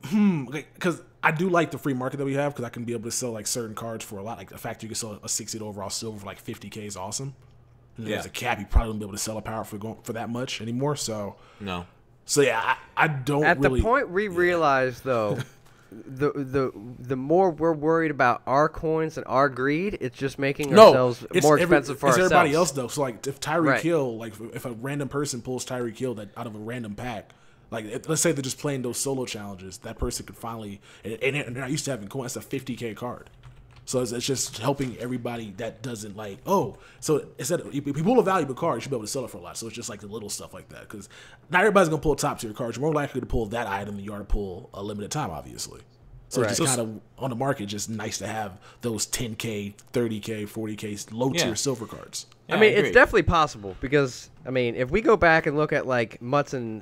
because I do like the free market that we have because I can be able to sell like certain cards for a lot. Like the fact you can sell a 60 overall silver for like 50K is awesome. And then there's a cap, you probably won't be able to sell a power for that much anymore. So No. So yeah, I don't. At really, the point we realize though. The more we're worried about our coins and our greed, it's just making ourselves more expensive for ourselves. It's everybody else though. So like, if Tyreek Hill, like if a random person pulls Tyreek Hill out of a random pack, like let's say they're just playing those solo challenges, that person could finally and I used to having coins. That's a 50K card. So it's just helping everybody that doesn't like, so instead of, if you pull a valuable card, you should be able to sell it for a lot. So it's just like the little stuff like that. Because not everybody's going to pull a top tier card. You're more likely to pull that item than you are to pull a limited time, obviously. So it's just kind of, on the market, just nice to have those 10K, 30K, 40K low tier silver cards. Yeah, I mean, it's definitely possible because, I mean, if we go back and look at, like, MUTMen,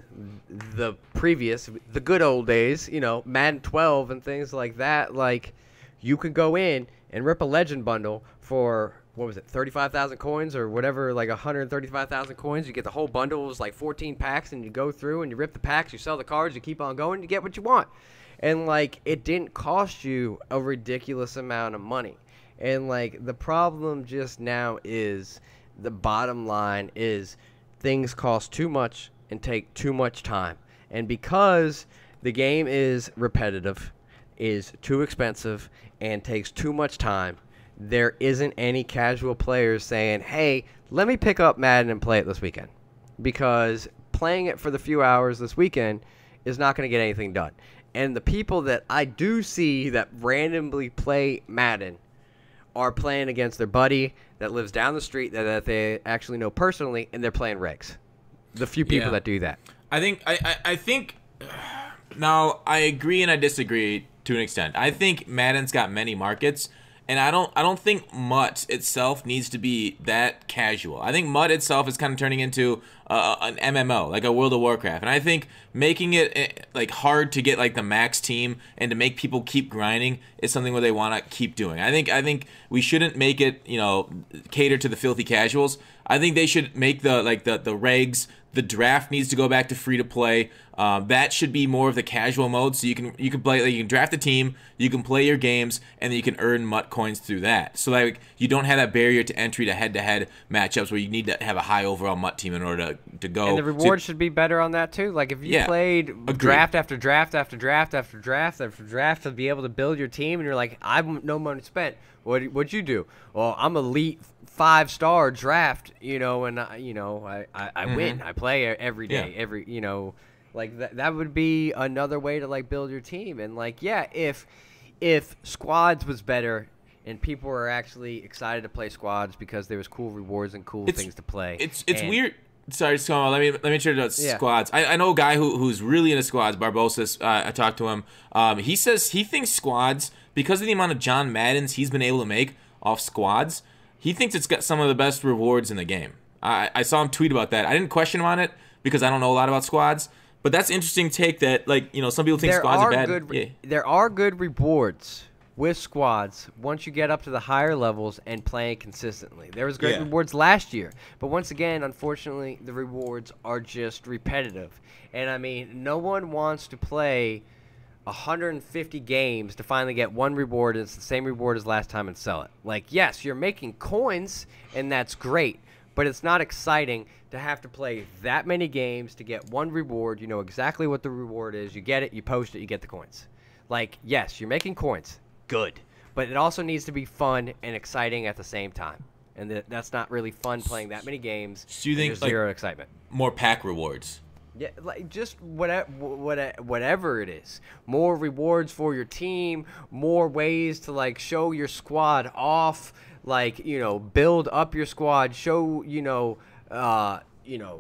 the good old days, Madden 12 and things like that, like, you could go in and rip a legend bundle for, 35,000 coins or whatever, like 135,000 coins. You get the whole bundle. It was like 14 packs, and you go through and you rip the packs, you sell the cards, you keep on going, you get what you want. And, like, it didn't cost you a ridiculous amount of money. And, like, the problem just now is the bottom line is things cost too much and take too much time. And because the game is repetitive, is too expensive, and takes too much time, there isn't any casual players saying, hey, let me pick up Madden and play it this weekend. Because playing it for the few hours this weekend is not going to get anything done. And the people that I do see that randomly play Madden are playing against their buddy that lives down the street that they actually know personally, and they're playing regs. The few people that do that. I think now I agree and I disagree to an extent. I think Madden's got many markets, and I don't think MUT itself needs to be that casual. I think MUT itself is kind of turning into an MMO, like a World of Warcraft, and I think making it like hard to get like the max team and to make people keep grinding is something where they want to keep doing. I think we shouldn't make it cater to the filthy casuals. I think they should make the regs. The draft needs to go back to free to play. That should be more of the casual mode, so you can play. Like, you can draft a team, you can play your games, and then you can earn MUT coins through that. So like you don't have that barrier to entry to head-to-head matchups where you need to have a high overall MUT team in order to go. And the reward should be better on that too. Like if you played draft after draft after draft after draft after draft to be able to build your team, and you're like, I've no money spent. What'd you do? Well, I'm elite 5-star draft, and I win. I play every day, like that would be another way to like build your team. And like, if squads was better and people were actually excited to play squads because there was cool rewards and cool things to play. It's weird. Sorry, Scomo. Let me turn to squads. I know a guy who's really into squads. Barbosa. I talked to him. He says he thinks squads, because of the amount of John Maddens he's been able to make off squads, he thinks it's got some of the best rewards in the game. I saw him tweet about that. I didn't question him on it because I don't know a lot about squads. But that's an interesting take that, like, you know, some people think squads are bad. There are good rewards with squads once you get up to the higher levels and playing consistently. There was great rewards last year. But once again, unfortunately, the rewards are just repetitive. And, I mean, no one wants to play 150 games to finally get one reward, and it's the same reward as last time, and sell it. Like, yes, you're making coins, and that's great. But it's not exciting to have to play that many games to get one reward. You know exactly what the reward is. You get it, you post it, you get the coins. Like, yes, you're making coins. Good. But it also needs to be fun and exciting at the same time. And that's not really fun playing that many games. So you think, like, zero excitement. More pack rewards? Yeah, like just whatever it is. More rewards for your team. More ways to, like, show your squad off. Like, you know, build up your squad. Show,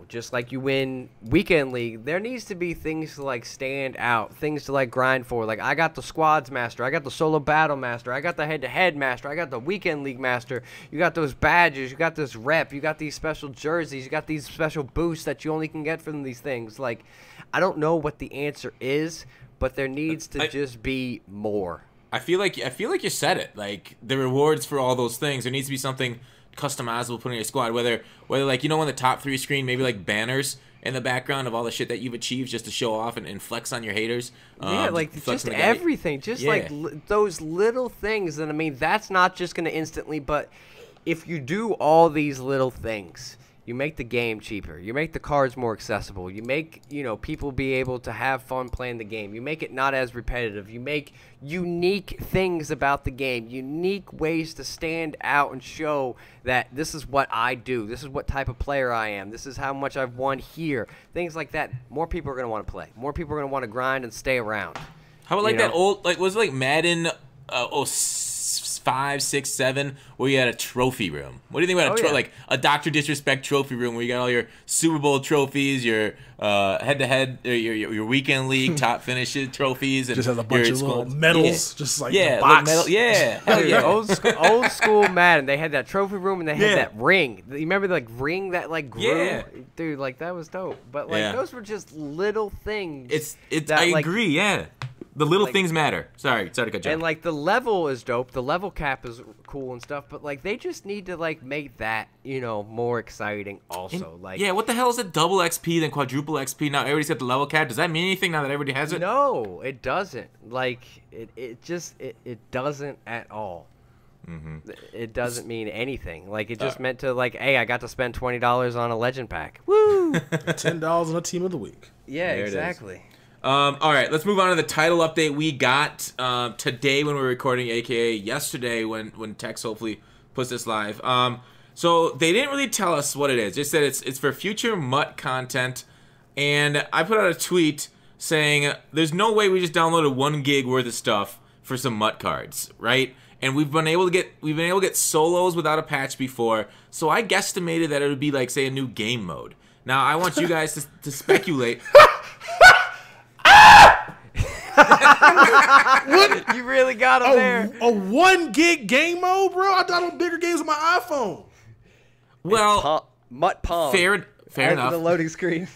just like you win weekend league, there needs to be things to, like, stand out, things to, like, grind for. Like, I got the squads master, I got the solo battle master, I got the head-to-head master, I got the weekend league master. You got those badges, you got this rep, you got these special jerseys, you got these special boosts that you only can get from these things. Like, I don't know what the answer is, but there needs to just be more. I feel like you said it. Like, the rewards for all those things, there needs to be something customizable put in your squad, whether like, you know, on the top 3 screen, maybe like banners in the background of all the shit that you've achieved, just to show off and flex on your haters. Just everything, like those little things. And I mean, that's not just going to instantly, but if you do all these little things, you make the game cheaper, you make the cards more accessible, you make, you know, people be able to have fun playing the game, you make it not as repetitive, you make unique things about the game, unique ways to stand out and show that this is what I do, this is what type of player I am, this is how much I've won here, things like that. More people are going to want to play, more people are going to want to grind and stay around. How about, like, that old, like, was it like Madden 5, 6, 7, where you had a trophy room? What do you think about like a Dr. Disrespect trophy room where you got all your Super Bowl trophies, your head-to-head, your weekend league top finishes trophies, and just has a bunch of little medals, just like the box. Hell yeah. Old school Madden. They had that trophy room and they had that ring. You remember the, like, ring that, like, grew? Yeah. Dude, like, that was dope. But, like, those were just little things. I agree. Yeah. The little things matter. Sorry to cut you off. And, like, the level is dope. The level cap is cool and stuff. But, like, they just need to, like, make that, you know, more exciting also. What the hell is it? Double XP, then quadruple XP. Now everybody's got the level cap. Does that mean anything now that everybody has it? No, it doesn't. Like, it doesn't at all. Mm-hmm. It doesn't mean anything. Like, it just meant to, like, hey, I got to spend $20 on a legend pack. Woo! $10 on a team of the week. Yeah, exactly. All right, let's move on to the title update we got today when we were recording, aka yesterday when Tex hopefully puts this live. So they didn't really tell us what it is. They said it's for future MUT content, and I put out a tweet saying there's no way we just downloaded 1 gig worth of stuff for some MUT cards, right? And we've been able to get solos without a patch before, so I guesstimated that it would be like, say, a new game mode. Now I want you guys to speculate. What? You really got him there. A 1 gig game mode, bro? I download bigger games on my iPhone. Well, MUT Pong. Fair enough. The loading screen.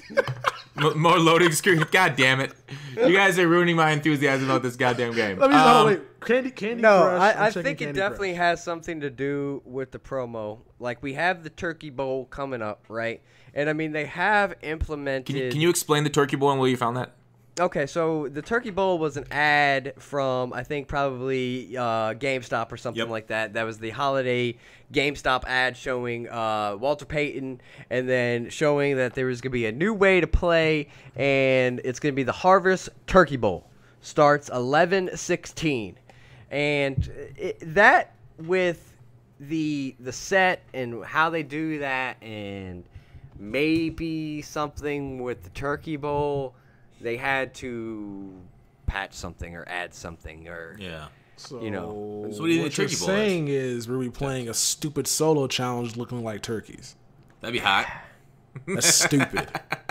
More loading screen. God damn it! You guys are ruining my enthusiasm about this goddamn game. Let me wait. Candy Crush. I think it definitely has something to do with the promo. Like, we have the Turkey Bowl coming up, right? And I mean, they have implemented. Can you explain the Turkey Bowl and where you found that? Okay, so the Turkey Bowl was an ad from, I think, probably GameStop or something like that. That was the holiday GameStop ad showing Walter Payton, and then showing that there was going to be a new way to play, and it's going to be the Harvest Turkey Bowl. Starts 11/16. And that, with the set and how they do that, and maybe something with the Turkey Bowl, they had to patch something or add something, or So, you know. So what do you think you're saying is we're playing a stupid solo challenge looking like turkeys. That'd be hot. That's stupid.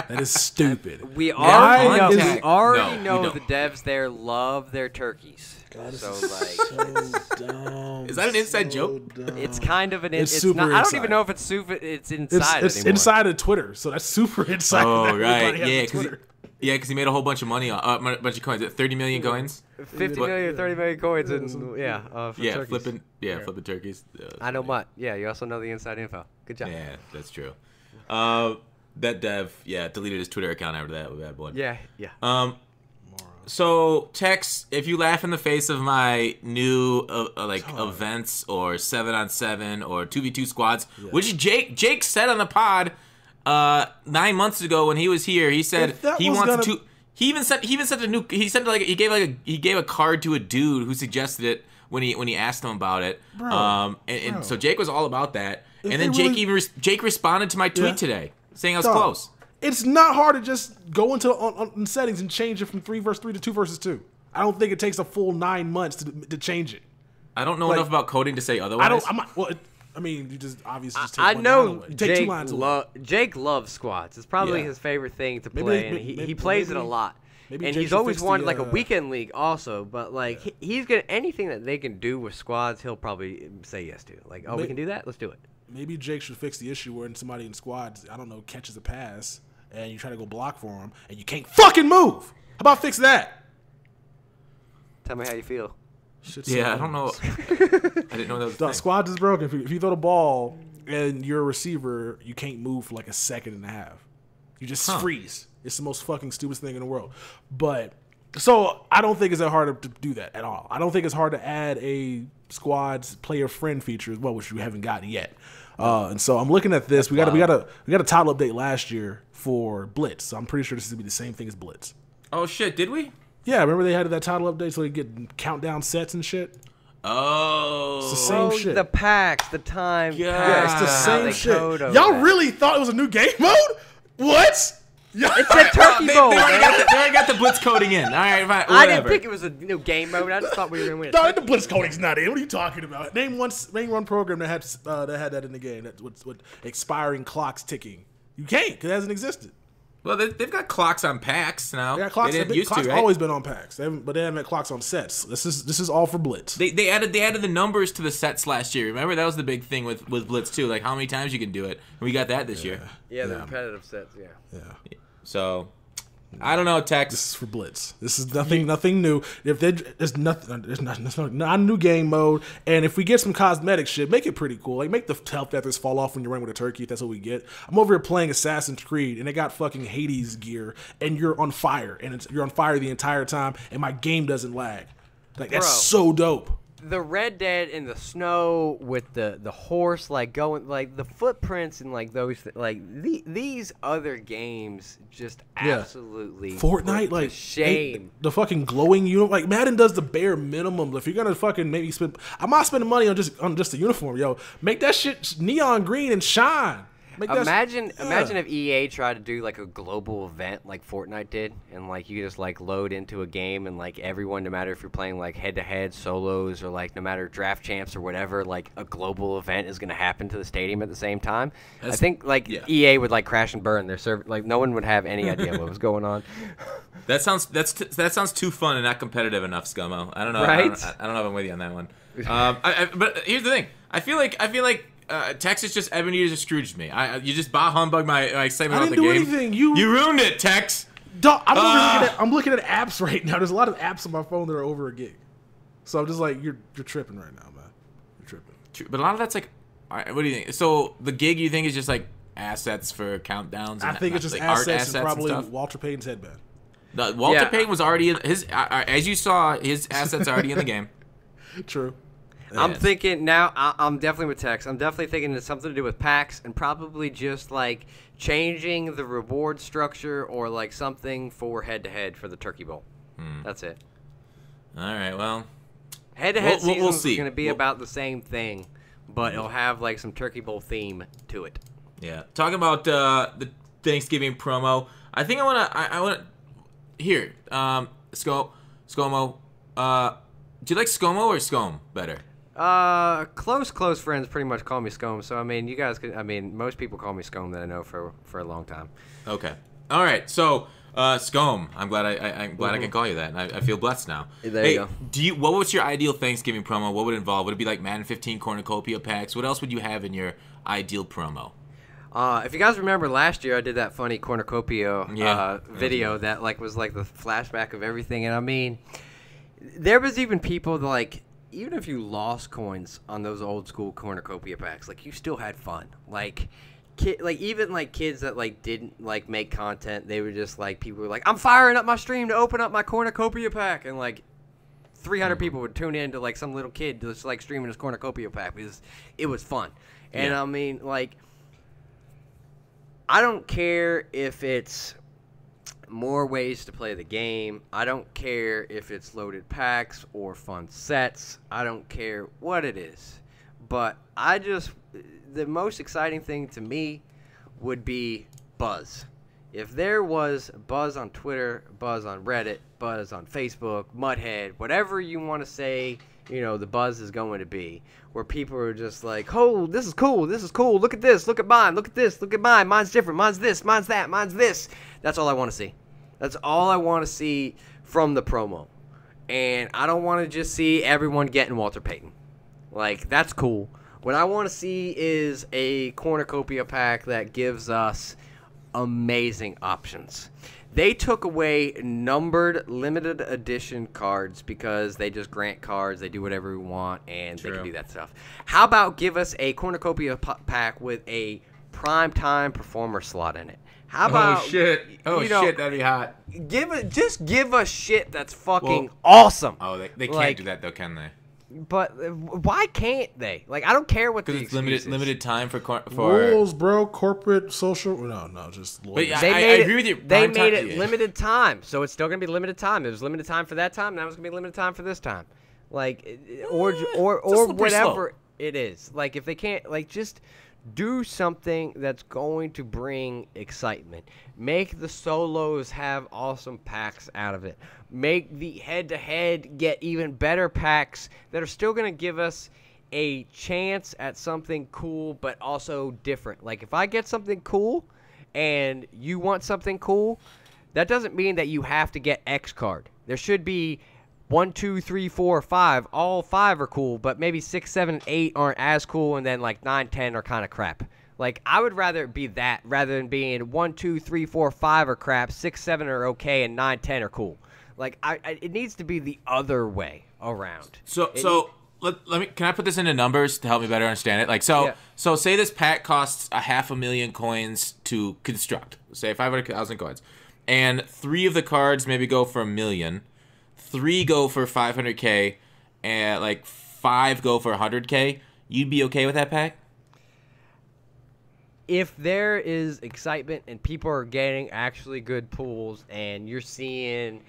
That is stupid. We already know. Contact. We already No, know we the don't. devs there love their turkeys. God, this So is like, so dumb. Is that an inside joke? Dumb. it's kind of an. It's It's super not. I don't inside. even know if it's super. It's inside. It's anymore. inside of Twitter, so that's super inside. Oh, that right. everybody has Yeah, on because Twitter. he made a whole bunch of money, a bunch of coins. 30 million coins. 50 million, 30 million coins, and for Yeah, turkeys. flipping turkeys. I know Mutt. Yeah, you also know the inside info. Good job. Yeah, that's true. That dev, deleted his Twitter account after that with bad blood. Yeah. So, Tex, if you laugh in the face of my new events or 7-on-7 or 2v2 squads, which Jake said on the pod 9 months ago when he was here, he said he wants to. He sent a new. He sent he gave a card to a dude who suggested it when he asked him about it. Bro, and so Jake was all about that. If And then they Jake responded to my tweet today saying I was Dog. close. It's not hard to just go into on settings and change it from 3v3 to 2v2. I don't think it takes a full 9 months to change it. I don't know enough about coding to say otherwise. I don't. I'm not, well, I mean, you just obviously just take I one line know away. You take two Jake. lines away. Jake loves squads. It's probably his favorite thing to play, and he plays it a lot. maybe And Jake he's should always fix wanted the, like a weekend league also, but like he's gonna anything that they can do with squads, he'll probably say yes to. Like, oh, we can do that. Let's do it. Maybe Jake should fix the issue where somebody in squads, I don't know, catches a pass and you try to go block for him and you can't fucking move. How about fix that? Tell me how you feel. Shit's Yeah, so- I don't know. I didn't know that was a The thing. squads is broken. If you throw the ball and you're a receiver, you can't move for like a second and a half. You just freeze. It's the most fucking stupidest thing in the world. But so I don't think it's that hard to do that at all. I don't think it's hard to add a squad's player friend feature as well, which we haven't gotten yet. And so I'm looking at this. We got a title update last year for Blitz. So I'm pretty sure this is gonna be the same thing as Blitz. Oh shit, did we? Yeah, remember they had that title update so they get countdown sets and shit. Oh, It's the same shit. The packs, the time. Yeah, it's the packs, same they shit. code over Y'all that. really thought it was a new game mode? What? It's a turkey they bowl. already man. got the blitz coding in. All right, fine, I didn't whatever. think it was a new game mode. I just thought we were gonna win. No, the blitz coding's not in. What are you talking about? Name one program that had that in the game that with expiring clocks ticking. You can't because it hasn't existed. Well, they've got clocks on packs now. Yeah, clocks. They didn't used Clocks to, right? always been on packs, but they haven't had clocks on sets. This is all for blitz. They added the numbers to the sets last year. Remember that was the big thing with Blitz too, like how many times you can do it. And we got that this year. Yeah, the repetitive sets. Yeah. Yeah. So I don't know, Tex. This is for blitz. This is nothing new. If there's not a new game mode, and if we get some cosmetic shit, make it pretty cool. Like make the tail feathers fall off when you're running with a turkey. If that's what we get. I'm over here playing Assassin's Creed, and they got fucking Hades gear, and you're on fire, and you're on fire the entire time, and my game doesn't lag. Like that's Bro. so dope. The Red Dead in the snow with the horse like going like the footprints and like those these other games just absolutely Fortnite, put like to shame. the fucking glowing uniform. Like Madden does the bare minimum. If you're gonna fucking maybe spend, I'm not spending money on just a uniform, yo. Make that shit neon green and shine. Make that Imagine if EA tried to do like a global event like Fortnite did, and like you just like load into a game and like everyone, no matter if you're playing like head-to-head solos or like no matter draft champs or whatever, like a global event is gonna happen to the stadium at the same time. I think like EA would like crash and burn their server. Like no one would have any idea what was going on. That sounds too fun and not competitive enough, Scomo. I don't know. Right? I don't know if I'm with you on that one. But here's the thing. I feel like Texas just Ebenezer Scrooged me. You just bah humbug my excitement I about the didn't do game. anything. You ruined it, Tex. Dog, I'm looking at apps right now. There's a lot of apps on my phone that are over a gig. So I'm just like, you're tripping right now, man. You're tripping. But a lot of that's like, all right, what do you think? So the gig you think is just like assets for countdowns? I And think it's just like assets art and probably stuff? Walter Payton's headband. Walter Yeah. Payton was already in his. As you saw, his assets are already in the game. True. I'm Yes. thinking now. I'm definitely with Tex. I'm definitely thinking it's something to do with packs and probably just like changing the reward structure or like something for head-to-head for the Turkey Bowl. That's it. All right. Well, Head-to-head We'll season is see. going to be about the same thing, but it'll have like some Turkey Bowl theme to it. yeah. Talking about the Thanksgiving promo. I think I want to. Here, Scomo. Do you like Scomo or Scom better? Close friends pretty much call me Scomo. So I mean, you guys could. I mean, most people call me Scomo that I know for a long time. Okay. All right. So, Scome, I'm glad I'm glad I can call you that, and I feel blessed now. There you go. What was your ideal Thanksgiving promo? What would it involve? Would it be like Madden 15 cornucopia packs? What else would you have in your ideal promo? If you guys remember last year, I did that funny cornucopia video that was like the flashback of everything, and I mean, there was even people that like. Even if you lost coins on those old school cornucopia packs, like you still had fun. Like, even like kids that like didn't like make content, they were just like people were like, I'm firing up my stream to open up my cornucopia pack, and like 300 people would tune in to like some little kid just like streaming his cornucopia pack because it was fun. And I mean, like, I don't care if it's more ways to play the game. I don't care if it's loaded packs or fun sets. I don't care what it is. But the most exciting thing to me would be buzz. If there was buzz on Twitter, buzz on Reddit, buzz on Facebook, Muthead, whatever you want to say, the buzz is going to be, where people are just like, oh, this is cool, look at this, look at mine, look at this, look at mine, mine's different, mine's this, mine's that, mine's this. That's all I want to see. That's all I want to see from the promo. And I don't want to just see everyone getting Walter Payton. Like, that's cool. What I want to see is a cornucopia pack that gives us amazing options. They took away numbered limited edition cards because they just grant cards, they do whatever we want, and they can do that stuff. How about give us a cornucopia pack with a primetime performer slot in it? How about shit, that'd be hot. Just give us shit that's fucking awesome. Oh, they can't do that though, can they? But why can't they? Like, I don't care what the excuse is. Limited time for rules, bro. Corporate, social. No, just. But I agree with you. They made it limited time, so it's still gonna be limited time. It was limited time for that time. Now it's gonna be limited time for this time. Like, or whatever it is. Like, if they can't, like, just do something that's going to bring excitement. Make the solos have awesome packs out of it. Make the head-to-head get even better packs that are still going to give us a chance at something cool but also different. Like, if I get something cool and you want something cool, that doesn't mean that you have to get X card. There should be 1, 2, 3, 4, 5. All 5 are cool, but maybe 6, 7, and 8 aren't as cool, and then like 9, 10 are kind of crap. Like, I would rather it be that rather than being 1, 2, 3, 4, 5 are crap, 6, 7 are okay, and 9, 10 are cool. Like, it needs to be the other way around. So let me. Can I put this into numbers to help me better understand it? Like, so say this pack costs 500,000 coins to construct. Say 500,000 coins, and 3 of the cards maybe go for $1 million. 3 go for 500K, and like 5 go for 100K. You'd be okay with that pack? If there is excitement and people are getting actually good pulls, and you're seeing,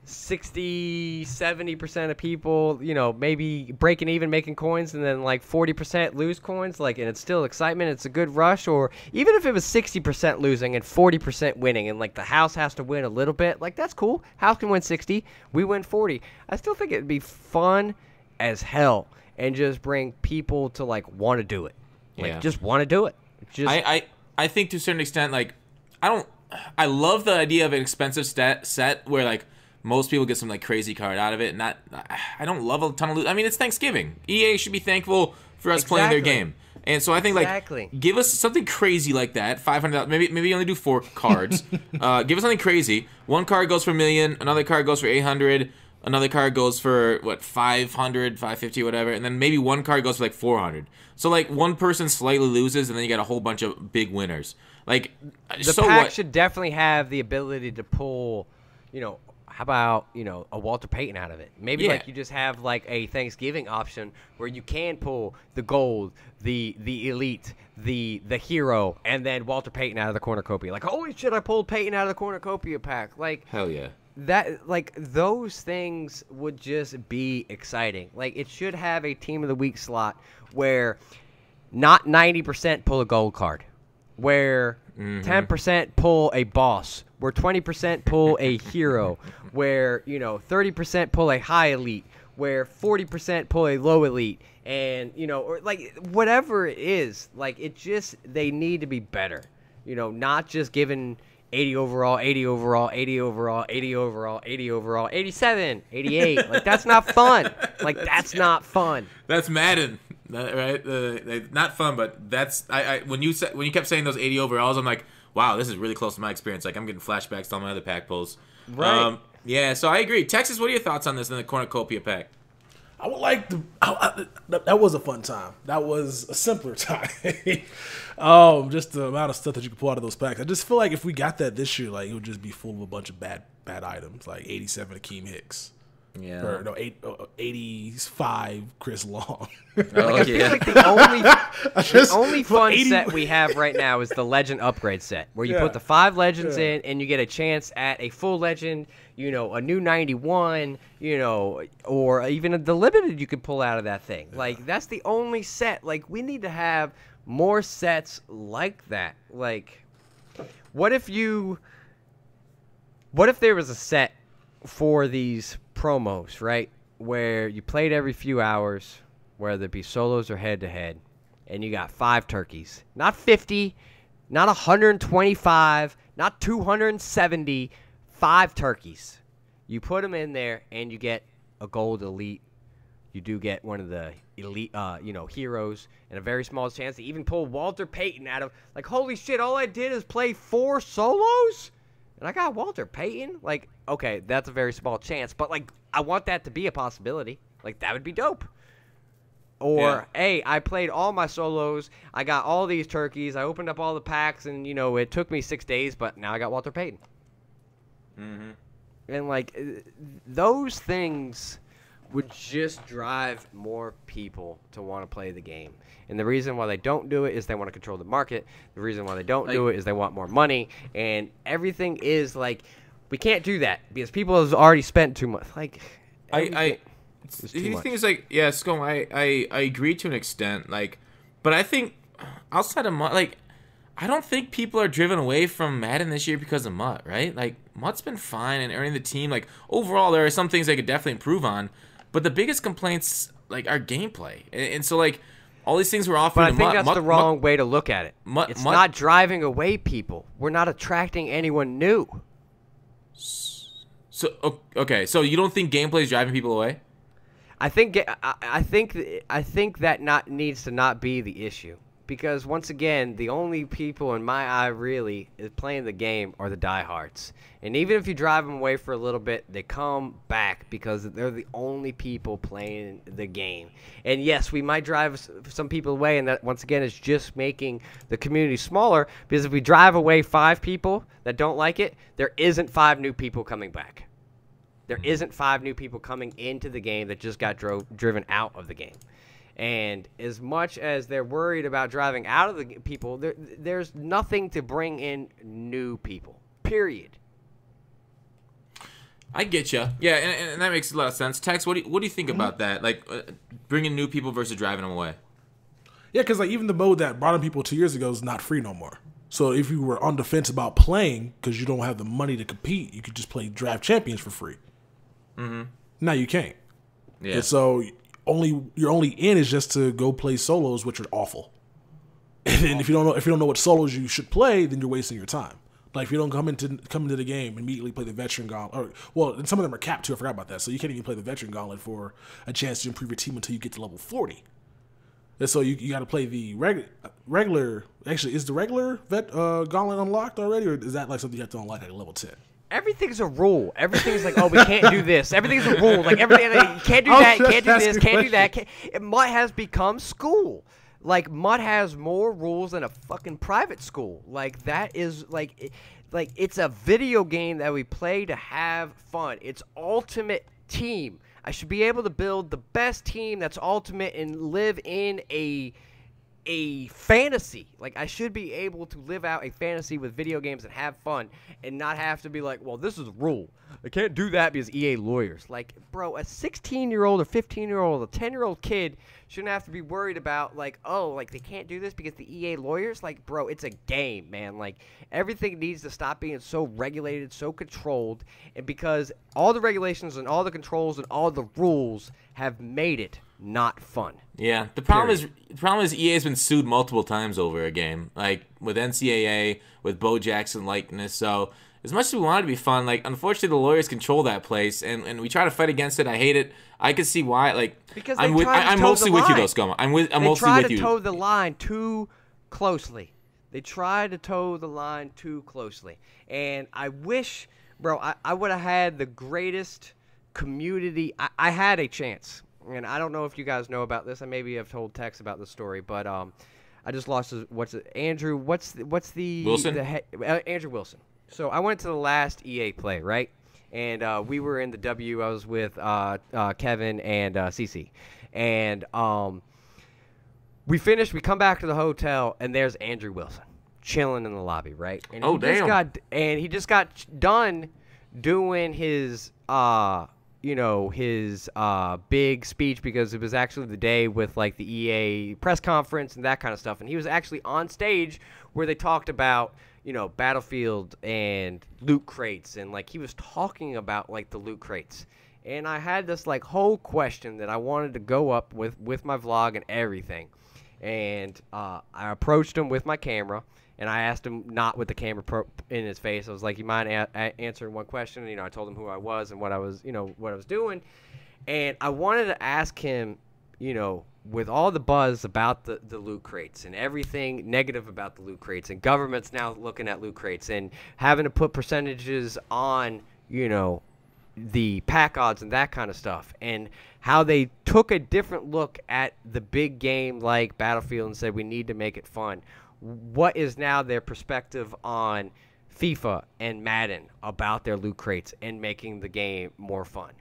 60, 70% of people, maybe breaking even, making coins, and then like 40% lose coins, like, and it's still excitement, it's a good rush. Or even if it was 60% losing and 40% winning, and like the house has to win a little bit, like, that's cool. House can win 60, we win 40. I still think it'd be fun as hell and just bring people to like want to do it. Like, just want to do it. I think to a certain extent, like, I love the idea of an expensive set where like most people get some like crazy card out of it. I don't love a ton of loot. I mean, it's Thanksgiving. EA should be thankful for us playing their game. And so I think like give us something crazy like that. 500. Maybe only do 4 cards. Give us something crazy. 1 card goes for $1 million. Another card goes for 800. Another card goes for 500, 550, whatever. And then maybe 1 card goes for like 400. So like one person slightly loses, and then you got a whole bunch of big winners. Like, the pack should definitely have the ability to pull, how about, a Walter Payton out of it? Maybe like you just have like a Thanksgiving option where you can pull the gold, the elite, the hero, and then Walter Payton out of the cornucopia. Like, holy shit, I pulled Payton out of the cornucopia pack. Like, hell yeah. That, like, those things would just be exciting. Like, it should have a Team of the Week slot where not 90% pull a gold card, where 10% pull a boss, where 20% pull a hero, where 30% pull a high elite, where 40% pull a low elite, and or like whatever it is, like they need to be better. Not just giving 80 overall, 80 overall, 80 overall, 80 overall, 80 overall, 87, 88. Like, that's not fun. Like, that's not fun. That's Madden, right? Not fun, but that's when you kept saying those 80 overalls, I'm like, wow, this is really close to my experience. Like, I'm getting flashbacks to all my other pack pulls. Right. Yeah, so I agree. Texas, what are your thoughts on this in the cornucopia pack? I would like to. That was a fun time. That was a simpler time. Just the amount of stuff that you could pull out of those packs. I just feel like if we got that this year, like it would just be full of a bunch of bad items, like 87 Akeem Hicks. Yeah. Or no, 85 Chris Long. I feel like the only fun set we have right now is the Legend Upgrade set, where you put the 5 Legends in, and you get a chance at a full Legend, a new 91, or even the Limited you could pull out of that thing. Yeah. Like, that's the only set. Like, we need to have more sets like that. Like, what if there was a set for these promos, right, where you played every few hours, whether it be solos or head-to-head, and you got 5 turkeys. Not 50, not 125, not 270, 5 turkeys. You put them in there, and you get a gold elite. You do get one of the elite, heroes, and a very small chance to even pull Walter Payton out of, like, holy shit, all I did is play 4 solos? And I got Walter Payton? Like, okay, that's a very small chance. But, like, I want that to be a possibility. Like, that would be dope. Or, hey, I played all my solos. I got all these turkeys. I opened up all the packs. And, it took me 6 days. But now I got Walter Payton. Mm-hmm. And, like, those things would just drive more people to want to play the game. And the reason why they don't do it is they want to control the market. The reason why they don't do it is they want more money. And everything is like, we can't do that because people have already spent too much. Like, the thing is, like, yeah, Scomo, I agree to an extent. Like, but I think outside of like, I don't think people are driven away from Madden this year because of Mutt, right? Like, Mutt's been fine and earning the team. Like, overall, there are some things they could definitely improve on. But the biggest complaints, like, are gameplay. And so, like, all these things we're offering to Mutt. But I think that's the wrong way to look at it. It's not driving away people. We're not attracting anyone new. So, okay. So you don't think gameplay is driving people away? I think that needs to not be the issue. Because, once again, the only people in my eye really is playing the game are the diehards. And even if you drive them away for a little bit, they come back because they're the only people playing the game. And, yes, we might drive some people away, and that, once again, is just making the community smaller. Because if we drive away 5 people that don't like it, there isn't 5 new people coming back. There isn't 5 new people coming into the game that just got driven out of the game. And as much as they're worried about driving out of the people, there's nothing to bring in new people, period. I get you. Yeah, and that makes a lot of sense. Tex, what do you think about that? Like, bringing new people versus driving them away? Yeah, because, like, even the mode that brought in people 2 years ago is not free no more. So if you were on the fence about playing because you don't have the money to compete, you could just play Draft Champions for free. Mm-hmm. Now you can't. Yeah. And so your only in is just to go play solos, which are awful. And then if you don't know what solos you should play, then you're wasting your time. Like, if you don't come into the game immediately play the veteran gauntlet, and some of them are capped too. I forgot about that. So you can't even play the veteran gauntlet for a chance to improve your team until you get to level 40. And so you got to play the regular. Actually, is the regular gauntlet unlocked already, or is that like something you have to unlock at level 10? Everything's a rule. Everything's like, oh, we can't do this. Everything's a rule. Like, everything, like, you can't do that, can't do this, can't do that. Mutt has become school. Like, Mutt has more rules than a fucking private school. Like, that is, like, it's a video game that we play to have fun. It's Ultimate Team. I should be able to build the best team that's Ultimate and live in a a fantasy. Like, I should be able to live out a fantasy with video games and have fun and not have to be like, well, this is a rule. I can't do that because EA lawyers. Like, bro, a 16-year-old or 15-year-old, a 10-year-old kid shouldn't have to be worried about, like, oh, like, they can't do this because the EA lawyers? Like, bro, it's a game, man. Like, everything needs to stop being so regulated, so controlled, and because all the regulations and all the controls and all the rules have made it not fun. Yeah, the problem is EA has been sued multiple times over a game, like with NCAA, with Bo Jackson likeness. So as much as we want it to be fun, like unfortunately the lawyers control that place, and we try to fight against it. I hate it. I can see why. Like because I'm mostly with you though, Scomo. I'm mostly with you. They try to toe the line too closely. They try to toe the line too closely, and I wish, bro, I would have had the greatest community. I had a chance. And I don't know if you guys know about this. I maybe have told Tex about this story, but I just lost Andrew. What's the Wilson? Andrew Wilson. So I went to the last EA play, right? And we were in the W. I was with Kevin and CC, and we finished. We come back to the hotel, and there's Andrew Wilson chilling in the lobby, right? And he just got done doing his his big speech, because it was actually the day with like the EA press conference and that kind of stuff. And he was actually on stage where they talked about, Battlefield and loot crates, and like he was talking about like the loot crates. And I had this like whole question that I wanted to go up with my vlog and everything. And I approached him with my camera. And I asked him not with the camera in his face. I was like, "You mind answering one question?" And, I told him who I was and what I was, what I was doing. And I wanted to ask him, with all the buzz about the loot crates and everything negative about the loot crates, and government's now looking at loot crates and having to put percentages on, the pack odds and that kind of stuff, and how they took a different look at the big game like Battlefield and said we need to make it fun. What is now their perspective on FIFA and Madden about their loot crates and making the game more fun?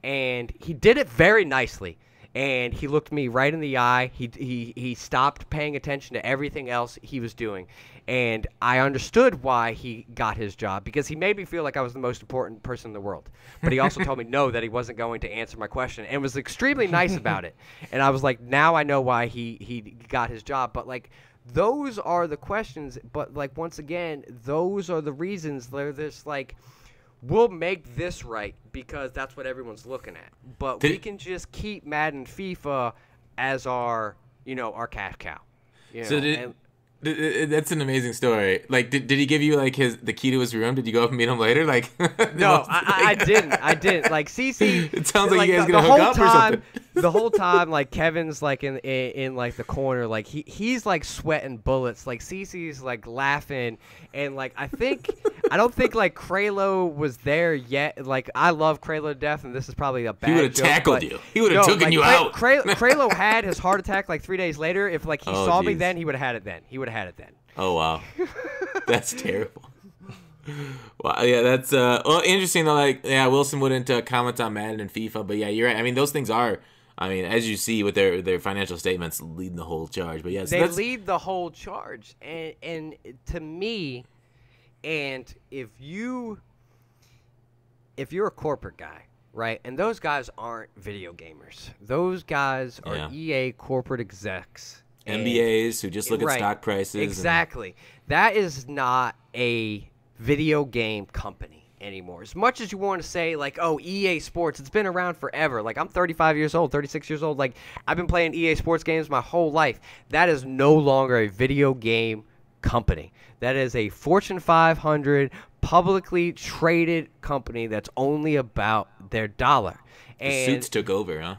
And he did it very nicely. And he looked me right in the eye. He stopped paying attention to everything else he was doing. And I understood why he got his job, because he made me feel like I was the most important person in the world. But he also told me no, that he wasn't going to answer my question, and was extremely nice about it. And I was like, now I know why he got his job. But like, those are the questions, but like once again, those are the reasons they're this like, we'll make this right because that's what everyone's looking at. But we can just keep Madden FIFA as our, our cash cow. That's an amazing story. Like, did he give you like the key to his room? Did you go up and meet him later? Like, no, I didn't. Like CC. It sounds like you guys gonna hook up or something. The whole time, like Kevin's like in like the corner, like he's like sweating bullets. Like CC's like laughing, and like I don't think like Kralo was there yet. Like I love Kralo to death, and this is probably a bad. He would have tackled you. He would have taken you out. Kralo had his heart attack like 3 days later. If like he saw me then, he would have had it then. Oh wow, that's terrible. Well, yeah, that's interesting though. Like, yeah, Wilson wouldn't comment on Madden and FIFA, but yeah, you're right. I mean, those things are. I mean, as you see with their financial statements, leading the whole charge. But yes, they lead the whole charge, and to me, and if you're a corporate guy, right, and those guys aren't video gamers, those guys are EA corporate execs. MBAs who just look at stock prices. Exactly. That is not a video game company anymore. As much as you want to say, like, oh, EA Sports, it's been around forever. Like, I'm 35 years old, 36 years old. Like, I've been playing EA Sports games my whole life. That is no longer a video game company. That is a Fortune 500 publicly traded company that's only about their dollar. The suits took over, huh?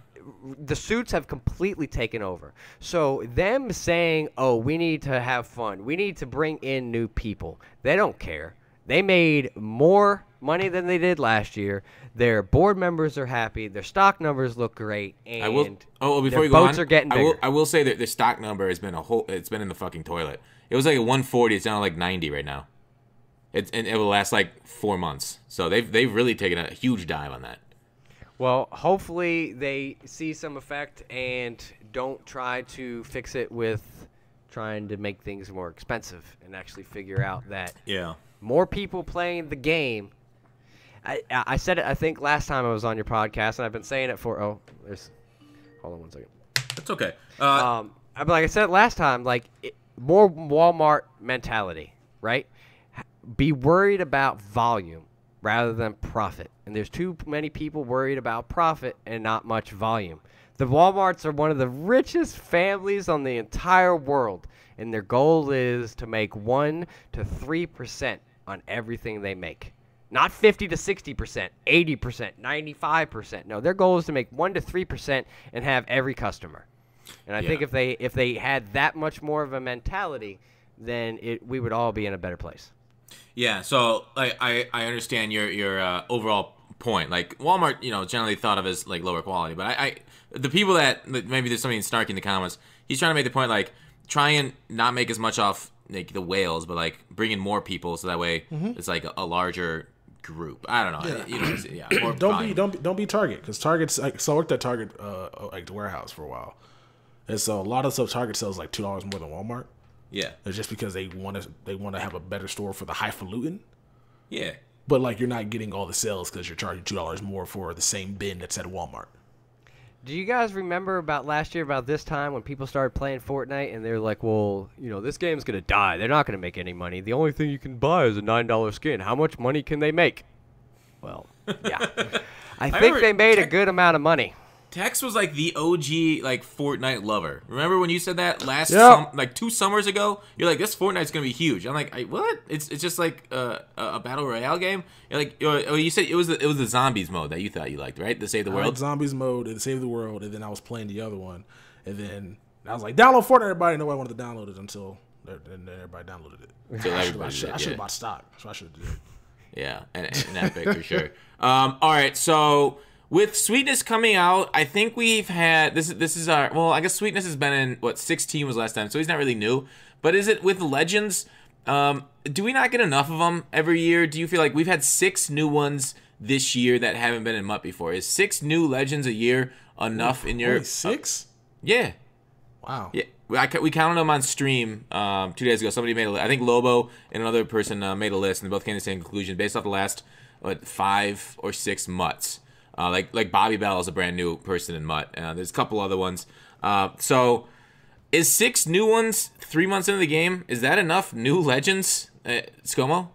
The suits have completely taken over. So them saying, oh, we need to have fun, we need to bring in new people, they don't care. They made more money than they did last year. Their board members are happy. Their stock numbers look great. And before you go on, are getting bigger. I will say that the stock number has been it's been in the fucking toilet. It was like at 140. It's down to like 90 right now. And it will last like 4 months. So they've really taken a huge dive on that. Well, hopefully they see some effect and don't try to fix it with trying to make things more expensive and actually figure out that Yeah. more people playing the game. I said it, I think, last time I was on your podcast, and I've been saying it for, hold on one second. That's okay. Like I said last time, more Walmart mentality, right? Be worried about volume rather than profit. And there's too many people worried about profit and not much volume. The Walmarts are one of the richest families on the entire world, and their goal is to make 1 to 3% on everything they make. Not 50 to 60%, 80%, 95%. No, their goal is to make 1 to 3% and have every customer. And I think if they had that much more of a mentality, then we would all be in a better place. Yeah, so I understand your overall point. Like Walmart, generally thought of as like lower quality, but I the people that maybe there's something snarky in the comments. He's trying to make the point like try and not make as much off like the whales, but like bring in more people so that way it's like a larger group. I don't know. More Don't be Target, because Target's so I worked at Target the warehouse for a while, and so a lot of stuff Target sells like $2 more than Walmart. Yeah, it's just because they want to have a better store for the highfalutin. Yeah, but like you're not getting all the sales because you're charging $2 more for the same bin that's at Walmart. Do you guys remember about last year, about this time, when people started playing Fortnite and they're like, well, this game's going to die. They're not going to make any money. The only thing you can buy is a $9 skin. How much money can they make? Well, yeah. I think they made a good amount of money. Tex was like the OG like Fortnite lover. Remember when you said that last 2 summers ago? You're like, this Fortnite's gonna be huge. I'm like, what? It's just like a battle royale game. You're like, you said it was the zombies mode that you thought you liked, right? The Save the World. I liked zombies mode and Save the World, and then I was playing the other one, and then I was like, download Fortnite, everybody. Nobody wanted to download it until then everybody downloaded it. So I should have bought stock. So I should have did it. Yeah, and Epic for sure. All right, so. With Sweetness coming out, I think we've had this is our I guess Sweetness has been in 16 was last time, so he's not really new. But is it with Legends? Do we not get enough of them every year? Do you feel like we've had 6 new ones this year that haven't been in MUT before? Is 6 new Legends a year enough in your only 6? Yeah. Wow. Yeah. We counted them on stream 2 days ago. Somebody made I think Lobo and another person made a list, and they both came to the same conclusion based off the last 5 or 6 MUTs. Like Bobby Bell is a brand new person in MUT. There's a couple other ones. So is 6 new ones 3 months into the game? Is that enough new Legends, Scomo?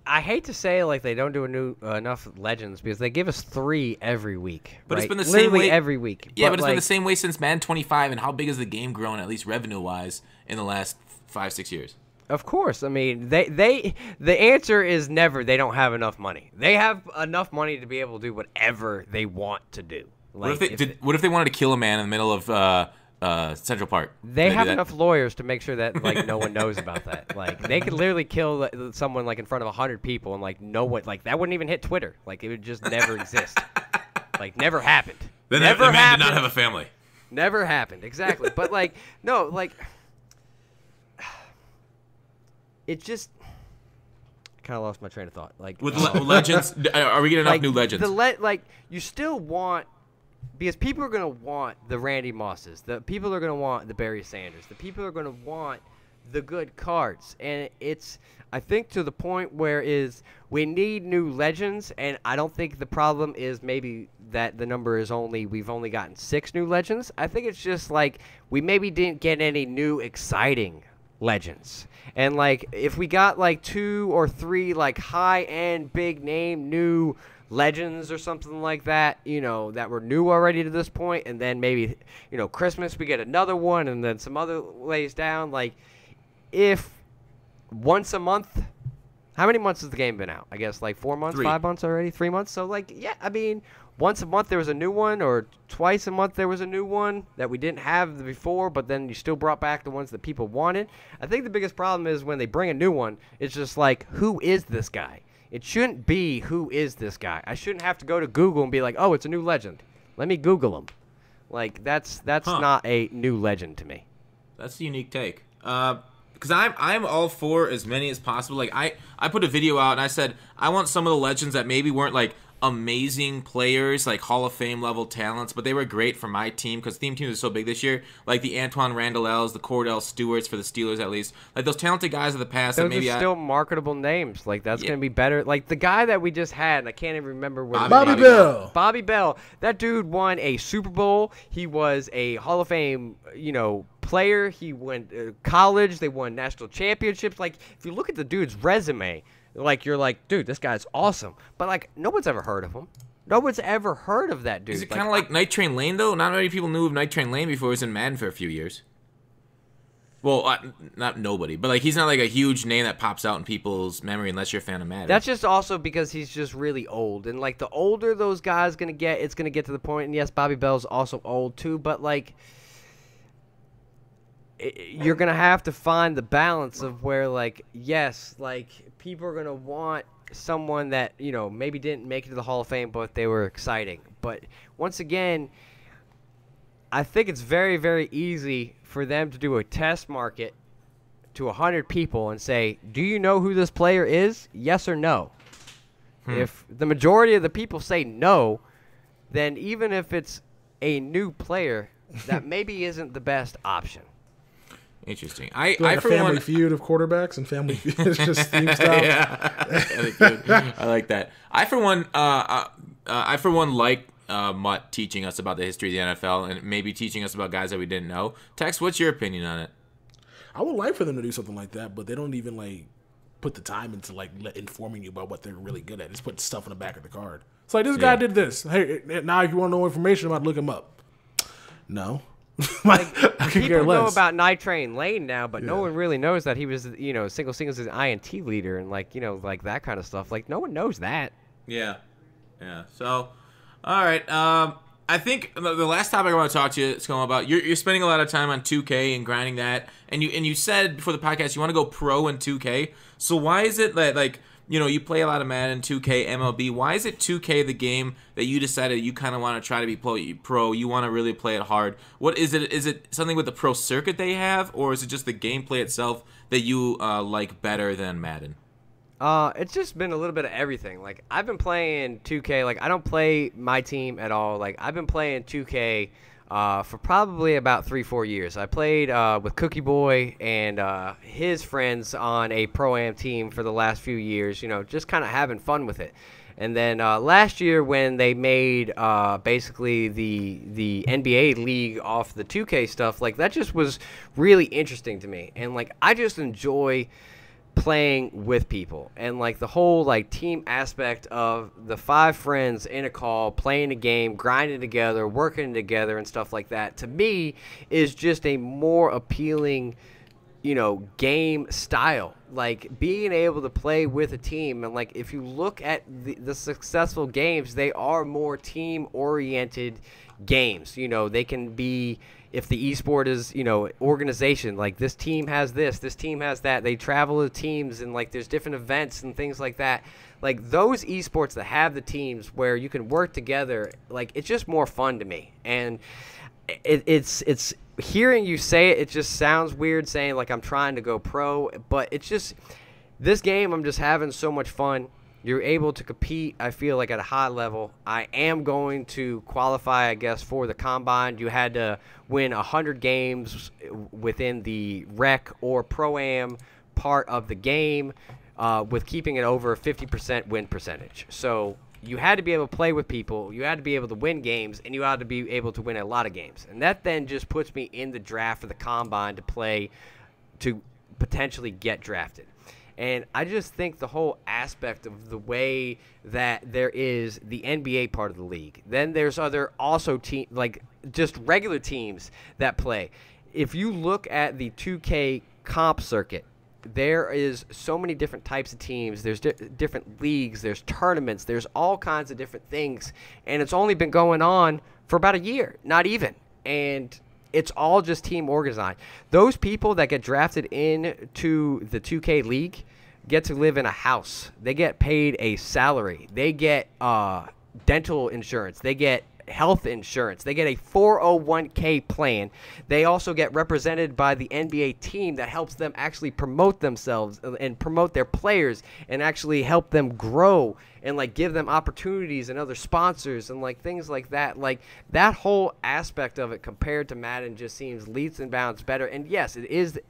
I hate to say they don't do enough Legends because they give us 3 every week. But right? It's been the Literally same way every week. Yeah, but it's been the same way since Madden 25. And how big has the game grown, at least revenue-wise, in the last 5-6 years? Of course. I mean, the answer is never they don't have enough money. They have enough money to be able to do whatever they want to do. What if they wanted to kill a man in the middle of Central Park? They have enough lawyers to make sure that no one knows about that. They could literally kill someone in front of 100 people and no one that wouldn't even hit Twitter. It would just never exist. Never happened. Then never the man happened. did not have a family. Never happened. Exactly. But no. It just kind of lost my train of thought. With Legends, are we getting enough new Legends? You still want, because people are going to want the Randy Mosses. The people are going to want the Barry Sanders. The people are going to want the good cards. And it's, I think, to the point where we need new Legends. And I don't think the problem is maybe that the number is we've only gotten 6 new Legends. I think it's just we maybe didn't get any new exciting Legends. And if we got 2 or 3 high-end, big-name new Legends or something like that, that were new already to this point, and then maybe, Christmas we get another one, and then some other lays down. If once a month, how many months has the game been out? I guess 4 months, 3. 5 months already, 3 months. So yeah, I mean, once a month there was a new one, or twice a month there was a new one that we didn't have before, but then you still brought back the ones that people wanted. I think the biggest problem is when they bring a new one, it's just who is this guy? It shouldn't be who is this guy. I shouldn't have to go to Google and be oh, it's a new Legend. Let me Google him. That's not a new Legend to me. That's a unique take. Because I'm all for as many as possible. I put a video out and I said I want some of the Legends that maybe weren't amazing players, like Hall of Fame level talents, but they were great for my team because theme teams are so big this year. Like the Antoine Randall-Els, the Cordell Stewarts for the Steelers, at least. Like those talented guys of the past. Those that maybe are still marketable names. Like that's gonna be better. Like the guy that we just had, and I can't even remember what. Bobby Bell. Bobby Bell. That dude won a Super Bowl. He was a Hall of Fame, player. He went to college. They won national championships. Like if you look at the dude's resume. Like, you're like, dude, this guy's awesome. But, like, no one's ever heard of him. No one's ever heard of that dude. Is it kind of like Night Train Lane, though? Not many people knew of Night Train Lane before he was in Madden for a few years. Well, not nobody. But, like, he's not, like, a huge name that pops out in people's memory unless you're a fan of Madden. That's just also because he's just really old. And, like, the older those guys going to get, it's going to get to the point. And, yes, Bobby Bell's also old, too. But, like, you're going to have to find the balance of where, like, yes, like, people are going to want someone that, maybe didn't make it to the Hall of Fame, but they were exciting. But once again, I think it's very, very easy for them to do a test market to 100 people and say, do you know who this player is? Yes or no? If the majority of the people say no, then even if it's a new player, that maybe isn't the best option. Interesting. I for Family Feud of quarterbacks and Family Feud is just theme style. Yeah, I like that. I for one like Mutt teaching us about the history of the NFL and maybe teaching us about guys that we didn't know. Tex, what's your opinion on it? I would like for them to do something like that, but they don't even like put the time into like informing you about what they're really good at. Just put stuff in the back of the card. It's like this guy did this. Hey, now if you want to know information about it, look him up. No. Like, people know about Night Train Lane now, but no one really knows that he was, single singles as INT leader and like that kind of stuff. Like no one knows that. Yeah. So, all right. I think the last topic I want to talk to you, Scomo, about you're spending a lot of time on 2K and grinding that, and you said before the podcast you want to go pro in 2K. So why is it that like you play a lot of Madden, 2K, MLB. Why is it 2K the game that you decided you kind of want to try to be pro? You want to really play it hard. What is it? Is it something with the pro circuit they have, or is it just the gameplay itself that you like better than Madden? It's just been a little bit of everything. Like I've been playing 2K. Like I don't play my team at all. Like I've been playing 2K. For probably about 3-4 years. I played with Cookie Boy and his friends on a Pro-Am team for the last few years, just kind of having fun with it. And then last year when they made basically the NBA league off the 2K stuff, like that just was really interesting to me. And like I just enjoy playing with people and like the whole like team aspect of the 5 friends in a call playing a game, grinding together, working together and stuff like that to me is just a more appealing game style. Like being able to play with a team, and like if you look at the successful games, they are more team oriented games. They can be, if the esport is, organization, like this team has this team has that, they travel to teams and like there's different events and things like that. Like those esports that have the teams where you can work together, like it's just more fun to me. And it's hearing you say it, it just sounds weird saying like I'm trying to go pro, but it's just this game I'm just having so much fun. You're able to compete, I feel like, at a high level. I am going to qualify, I guess, for the Combine. You had to win 100 games within the rec or Pro-Am part of the game with keeping it over a 50% win percentage. So you had to be able to play with people, you had to be able to win games, and you had to be able to win a lot of games. And that then just puts me in the draft for the Combine to play to potentially get drafted. And I just think the whole aspect of the way that there is the NBA part of the league, then there's other also like just regular teams that play. If you look at the 2K comp circuit, there is so many different types of teams. There's different leagues. There's tournaments. There's all kinds of different things. And it's only been going on for about a year, not even. And it's all just team organized. Those people that get drafted into the 2K league get to live in a house. They get paid a salary. They get dental insurance. They get health insurance. They get a 401k plan. They also get represented by the NBA team that helps them actually promote themselves and promote their players and actually help them grow and like give them opportunities and other sponsors and like things like that. Like that whole aspect of it compared to Madden just seems leaps and bounds better. And yes,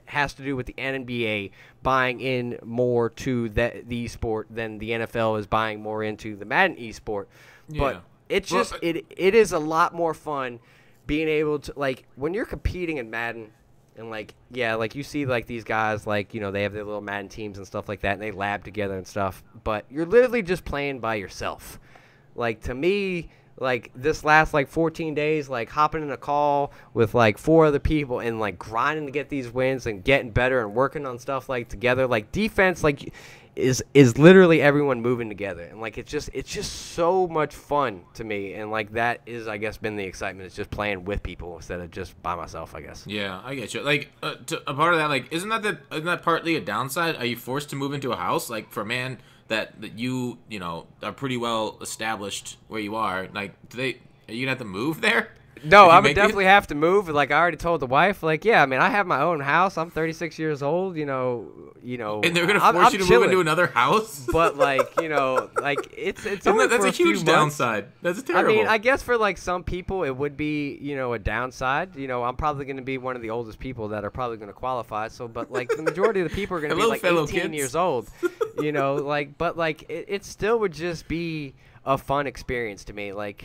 has to do with the NBA buying in more to the esport than the NFL is buying more into the Madden esport. Yeah. But it's just it is a lot more fun being able to, like, when you're competing in Madden. And, like, yeah, like, you see, like, these guys, like, you know, they have their little Madden teams and stuff like that, and they lab together and stuff. But you're literally just playing by yourself. Like, to me, like, this last, like, 14 days, like, hopping in a call with, like, 4 other people and, like, grinding to get these wins and getting better and working on stuff, like, together. Like, defense, like, is literally everyone moving together. And, like, it's just so much fun to me. And, like, that is, I guess, been the excitement. It's just playing with people instead of just by myself, I guess. Yeah, I get you. Like, a part of that, like, isn't that partly a downside? Are you forced to move into a house? Like, for a man that you know, are pretty well established where you are, like, are you going to have to move there? No, I would definitely have to move. Like, I already told the wife, like, yeah, I mean, I have my own house. I'm 36 years old, you know. And they're going to force you to move into another house? But, like, you know, like, it's only that's for a huge few downside. That's terrible. I mean, I guess for, like, some people it would be, you know, a downside. You know, I'm probably going to be one of the oldest people that are probably going to qualify. So, but, like, the majority of the people are going to be, like, 18 years old. You know, like, but, like, it still would just be a fun experience to me. Like,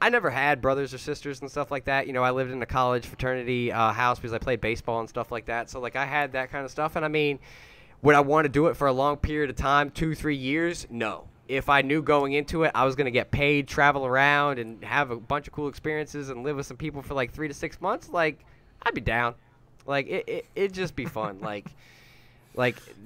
I never had brothers or sisters and stuff like that. You know, I lived in a college fraternity house because I played baseball and stuff like that. So, like, I had that kind of stuff. And, I mean, would I want to do it for a long period of time, 2-3 years? No. If I knew going into it I was going to get paid, travel around, and have a bunch of cool experiences and live with some people for, like, 3 to 6 months, like, I'd be down. Like, it'd just be fun. Like,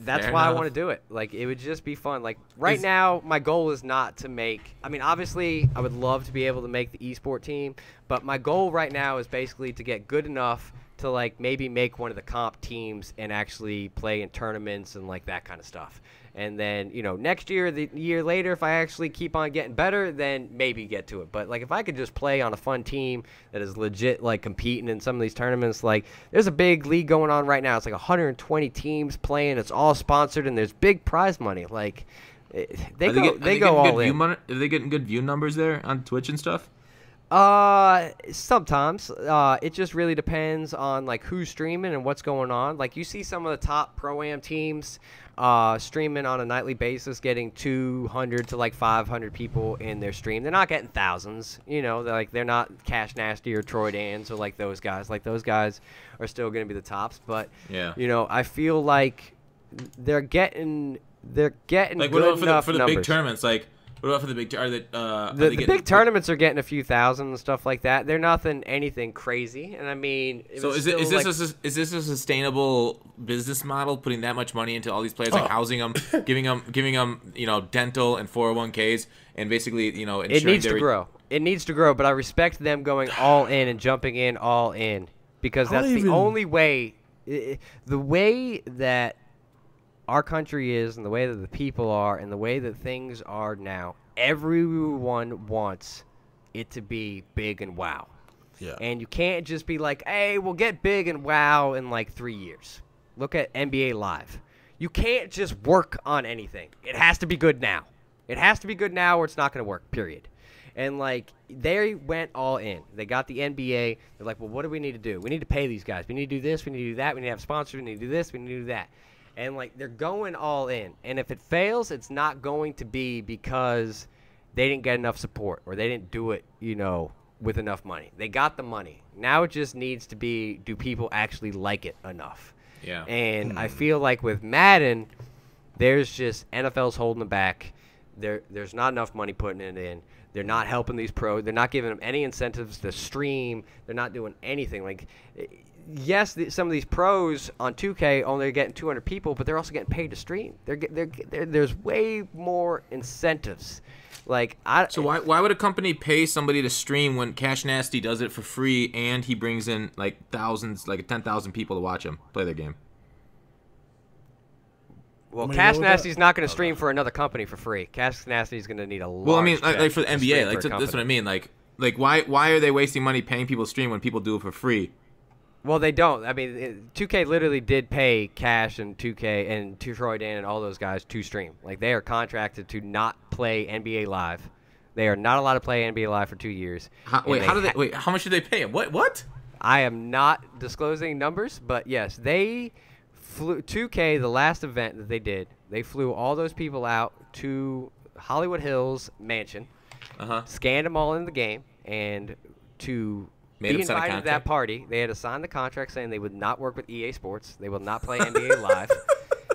that's why I want to do it. Like, it would just be fun. Like, right now, my goal is not to make – I mean, obviously, I would love to be able to make the esport team, but my goal right now is basically to get good enough to, like, maybe make one of the comp teams and actually play in tournaments and, like, that kind of stuff. And then, you know, next year, the year later, if I actually keep on getting better, then maybe get to it. But, like, if I could just play on a fun team that is legit, like, competing in some of these tournaments, like, there's a big league going on right now. It's like 120 teams playing. It's all sponsored, and there's big prize money. Like, they go all in. Are they getting good view numbers there on Twitch and stuff? Sometimes. It just really depends on, like, who's streaming and what's going on. Like, you see some of the top Pro-Am teams streaming on a nightly basis, getting 200 to, like, 500 people in their stream. They're not getting thousands, you know. They're not Cash Nasty or Troy Dans or, like, those guys. Like, those guys are still going to be the tops. But, yeah, you know, I feel like they're getting like, good enough for the numbers. big tournaments, like, what about for the big? The big tournaments are getting a few thousand and stuff like that. They're anything crazy. And I mean, so is this a sustainable business model? Putting that much money into all these players, like housing them, giving them, you know, dental and 401ks, and basically, you know, it needs to grow. It needs to grow. But I respect them going all in and jumping in all in, because that's the only way. The way that our country is, and the way that the people are, and the way that things are now, everyone wants it to be big and wow. Yeah. And you can't just be like, hey, we'll get big and wow in like 3 years. Look at NBA Live. You can't just work on anything. It has to be good now. It has to be good now or it's not going to work, period. And, like, they went all in. They got the NBA. They're like, well, what do we need to do? We need to pay these guys. We need to do this. We need to do that. We need to have sponsors. We need to do this. We need to do that. And, like, they're going all in. And if it fails, it's not going to be because they didn't get enough support or they didn't do it, you know, with enough money. They got the money. Now it just needs to be, do people actually like it enough? Yeah. And I feel like with Madden, there's just NFL's holding them back. There's not enough money putting it in. They're not helping these pros. They're not giving them any incentives to stream. They're not doing anything. Like, yes, some of these pros on 2K only are getting 200 people, but they're also getting paid to stream. There's way more incentives. Like, so why would a company pay somebody to stream when Cash Nasty does it for free and he brings in like thousands, like 10,000 people to watch him play their game? Well, Cash Nasty's not going to stream for another company for free. Cash Nasty's going to need a large like for the NBA, like that's what I mean. Like, Like, why are they wasting money paying people to stream when people do it for free? Well, they don't. I mean, 2K literally did pay Cash and 2K and Troy Dan and all those guys to stream. Like, they are contracted to not play NBA Live. They are not allowed to play NBA Live for 2 years. How much did they pay him? What? I am not disclosing numbers, but yes, they flew 2K, the last event that they did, they flew all those people out to Hollywood Hills mansion, scanned them all in the game, and to be invited to that party, they had to sign the contract saying they would not work with EA Sports. They will not play NBA Live.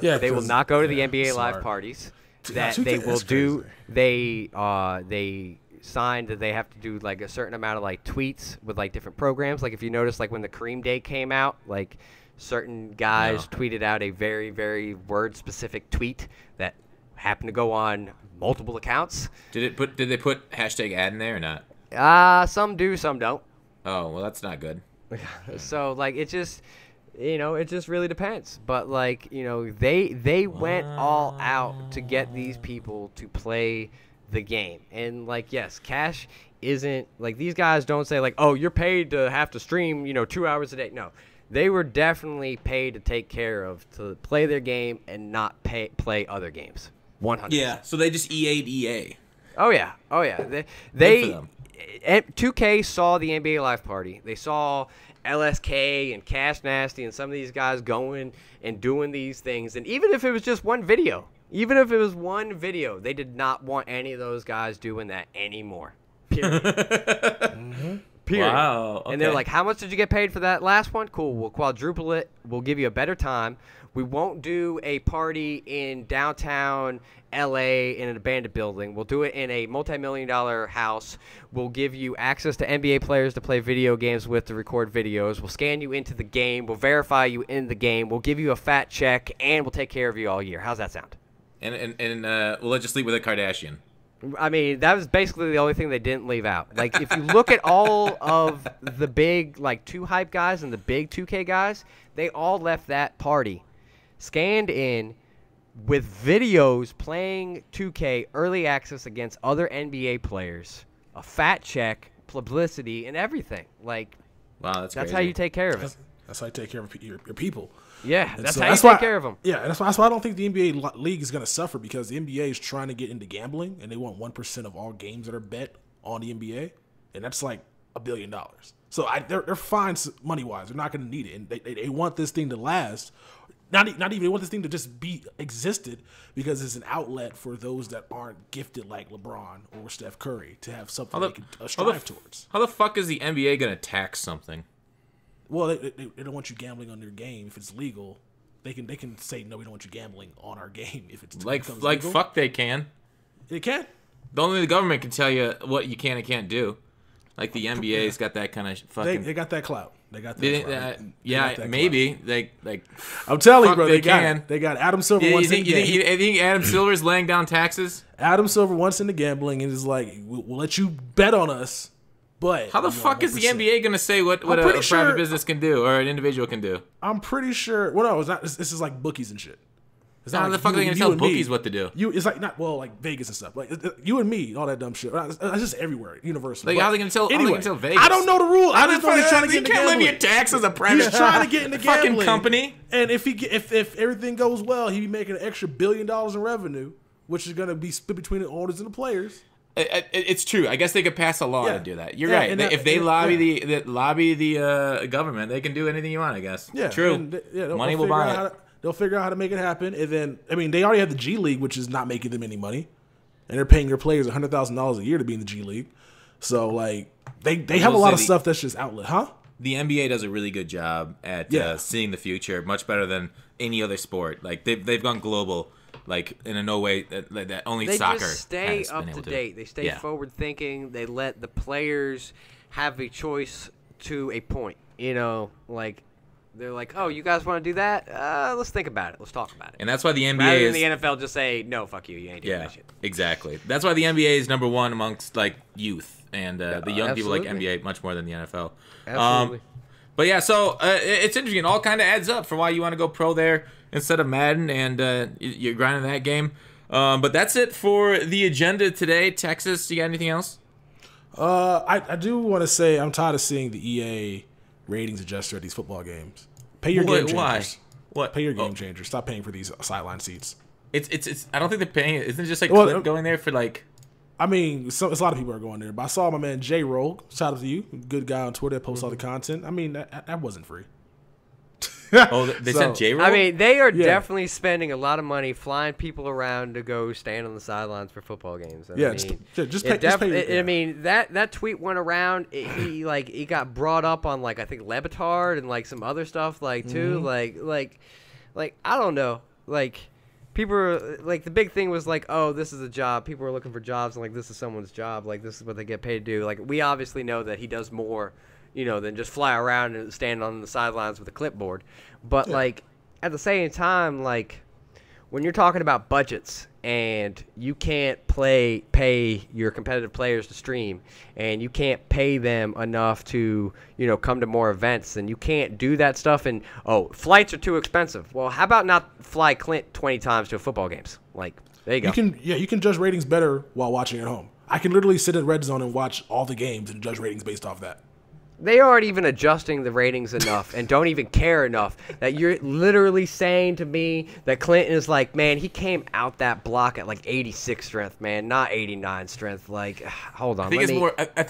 They will not go to the NBA Live parties. That they will do. They signed that they have to do like a certain amount of like tweets with like different programs. Like if you notice, like when the Kareem Day came out, like certain guys tweeted out a very, very word-specific tweet that happened to go on multiple accounts. Did they put #ad in there or not? Some do, some don't. Oh, well, that's not good. So like it just, it just really depends. But like, they went all out to get these people to play the game. And like, yes, Cash isn't like, these guys don't say like, oh, you're paid to have to stream 2 hours a day. No, they were definitely paid to take care of, to play their game and not play other games. 100%. Yeah, so they just EA'd EA. Oh yeah. They 2K saw the NBA Live party. They saw LSK and Cash Nasty and some of these guys going and doing these things. And even if it was just one video, they did not want any of those guys doing that anymore. Period. Period. Wow. Okay. And they're like, how much did you get paid for that last one? Cool. We'll quadruple it. We'll give you a better time. We won't do a party in downtown LA in an abandoned building. We'll do it in a multi-million-dollar house. We'll give you access to NBA players to play video games with, to record videos. We'll scan you into the game. We'll verify you in the game. We'll give you a fat check, and we'll take care of you all year. How's that sound? And we'll let you sleep with a Kardashian. I mean, that was basically the only thing they didn't leave out. Like, if you look at all of the big, like, 2Hype guys and the big 2K guys, they all left that party scanned in with videos playing 2K early access against other NBA players, a fat check, publicity, and everything. Like, wow, that's how you take care of it. That's how you take care of your people. Yeah, that's how you take care of them. Yeah, that's why I don't think the NBA league is going to suffer, because the NBA is trying to get into gambling, and they want 1% of all games that are bet on the NBA, and that's like $1 billion. So they're fine money-wise. They're not going to need it, and they want this thing to last. Not even, they want this thing to just be existed, because it's an outlet for those that aren't gifted like LeBron or Steph Curry to have something they can strive towards. How the fuck is the NBA going to tax something? Well, they don't want you gambling on their game. If it's legal, they can say, no, we don't want you gambling on our game if it's like legal. Fuck, they can. They can. Only the government can tell you what you can and can't do. Like the NBA's got that kind of fucking. They got that clout. They got that clout. Yeah, maybe they like. I'm telling you, bro. They got Adam Silver. You think Adam Silver's laying down taxes? Adam Silver wants into gambling and is like, we'll let you bet on us, but how the fuck is the NBA gonna say what a private business can do or an individual can do? I'm pretty sure. Well, no, it's not. This is like bookies and shit. How the fuck are they gonna tell bookies what to do? It's like like Vegas and stuff. Like you and me, all that dumb shit. It's just everywhere, universal. Like how are they gonna tell? Anyway, how they gonna tell Vegas? I don't know the rule. I just know he's trying to get into gambling. You can't levy a tax as a private. He's trying to get into gambling. Fucking company. And if everything goes well, he'd be making an extra $1 billion in revenue, which is gonna be split between the owners and the players. It's true. I guess they could pass a law to do that. You're right. If they lobby the government, they can do anything you want. I guess. Yeah. True. Money will buy it. They'll figure out how to make it happen, and then they already have the G League, which is not making them any money, and they're paying their players $100,000 a year to be in the G League. So like they have a lot of stuff that's just outlet, huh? The NBA does a really good job at seeing the future, much better than any other sport. Like they've gone global, like in a no way that only soccer. They just stay up to date. They stay forward thinking. They let the players have a choice to a point. Like. They're like, oh, you guys want to do that? Let's think about it. Let's talk about it. And that's why the NBA rather than the NFL just say, no, fuck you, you ain't doing that shit. Exactly. That's why the NBA is number one amongst like youth and the young people like NBA much more than the NFL. Absolutely. But yeah, so it's interesting. It all kind of adds up for why you want to go pro there instead of Madden, and you're grinding that game. But that's it for the agenda today. Texas, you got anything else? I do want to say I'm tired of seeing the EA ratings adjuster at these football games. Pay your game changers. Why? What? Pay your game changers. Stop paying for these sideline seats. It's. I don't think they're paying. Isn't it just like Clip going there for like? I mean, it's a lot of people are going there, but I saw my man J Rogue. Shout out to you, good guy on Twitter that posts all the content. I mean, that wasn't free. Oh, they said J Rogue. I mean, they are definitely spending a lot of money flying people around to go stand on the sidelines for football games. And just pay. I mean, that tweet went around. He got brought up on like I think Lebitard and like some other stuff too. Like I don't know. Like people are, like the big thing was like, oh, this is a job. People are looking for jobs and like this is someone's job. Like this is what they get paid to do. Like we obviously know that he does more, than just fly around and stand on the sidelines with a clipboard. But like at the same time, like when you're talking about budgets and you can't pay your competitive players to stream and you can't pay them enough to, come to more events, and you can't do that stuff, and flights are too expensive. Well, how about not fly Clint 20 times to football games? Like, there you go. You can judge ratings better while watching at home. I can literally sit in Red Zone and watch all the games and judge ratings based off that. They aren't even adjusting the ratings enough and don't even care enough that you're literally saying to me that Clinton is like, man, he came out that block at like 86 strength, man, not 89 strength. Like, hold on. I think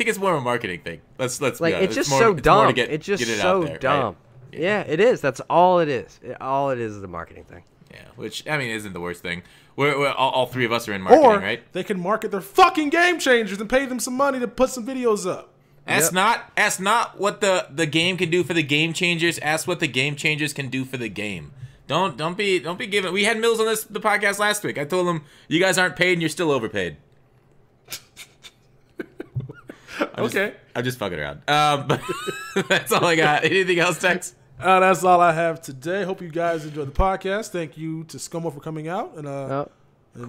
it's more of a marketing thing. Let's like, be it's just more, so dumb. It's just so dumb. Right? Yeah, it is. That's all it is. All it is a marketing thing. Yeah, which, I mean, isn't the worst thing. We're all three of us are in marketing, right? They can market their fucking game changers and pay them some money to put some videos up. Ask not what the game can do for the game changers. Ask what the game changers can do for the game. Don't be giving. We had Mills on the podcast last week. I told him you guys aren't paid and you're still overpaid. I'm just fucking around. But that's all I got. Anything else, Tex? That's all I have today. Hope you guys enjoyed the podcast. Thank you to Scomo for coming out and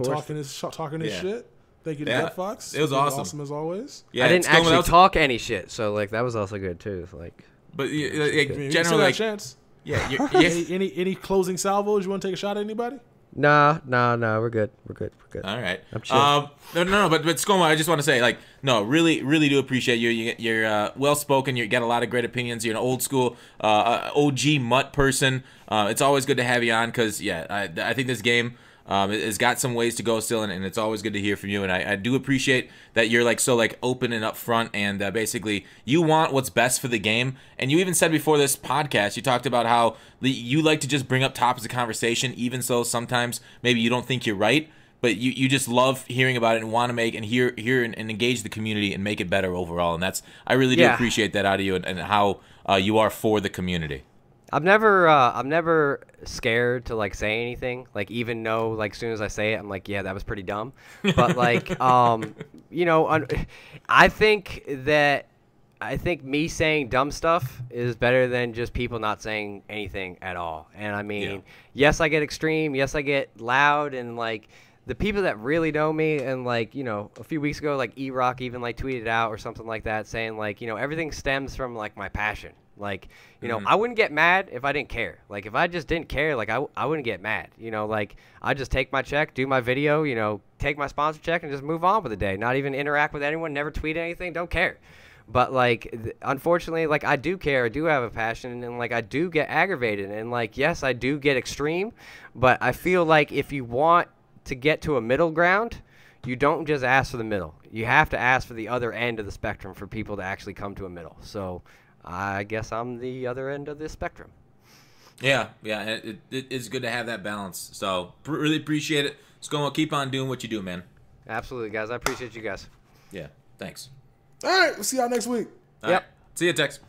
talking his shit. Thank you to Gutfoxx. It was awesome. Awesome as always. Yeah, I didn't actually talk any shit, so like that was also good too. Like, but generally, like, chance. Yeah. Any closing salvos? You want to take a shot at anybody? Nah. We're good. All right. I'm chill. No. But Scomo, I just want to say, like, no, really do appreciate you. You're well spoken. You got a lot of great opinions. You're an old school, OG Mutt person. It's always good to have you on because I think this game. It's got some ways to go still, and it's always good to hear from you. And I do appreciate that you're like so like open and upfront, and basically you want what's best for the game. And you even said before this podcast, you talked about how you like to just bring up topics of conversation, even so sometimes maybe you don't think you're right, but you just love hearing about it and want to make and hear and engage the community and make it better overall. And I really do appreciate that out of you and how you are for the community. I'm never scared to like say anything. Like even though like as soon as I say it, I'm like, yeah, that was pretty dumb. But like, I think me saying dumb stuff is better than just people not saying anything at all. And I mean, yes, I get extreme. Yes, I get loud. And like the people that really know me, and like a few weeks ago, like E-Rock even like tweeted out or something like that, saying like everything stems from like my passion. Like, I wouldn't get mad if I didn't care. Like, if I just didn't care, like, I wouldn't get mad. Like, I just take my check, do my video, take my sponsor check, and just move on with the day. Not even interact with anyone, never tweet anything, don't care. But, like, unfortunately, like, I do care. I do have a passion, and, like, I do get aggravated. And, like, yes, I do get extreme. But I feel like if you want to get to a middle ground, you don't just ask for the middle. You have to ask for the other end of the spectrum for people to actually come to a middle. So I guess I'm the other end of the spectrum. Yeah, it is good to have that balance. So really appreciate it. Scomo, keep on doing what you do, man. Absolutely, guys. I appreciate you guys. Yeah, thanks. All right, we'll see y'all next week. All right. See you, Tex.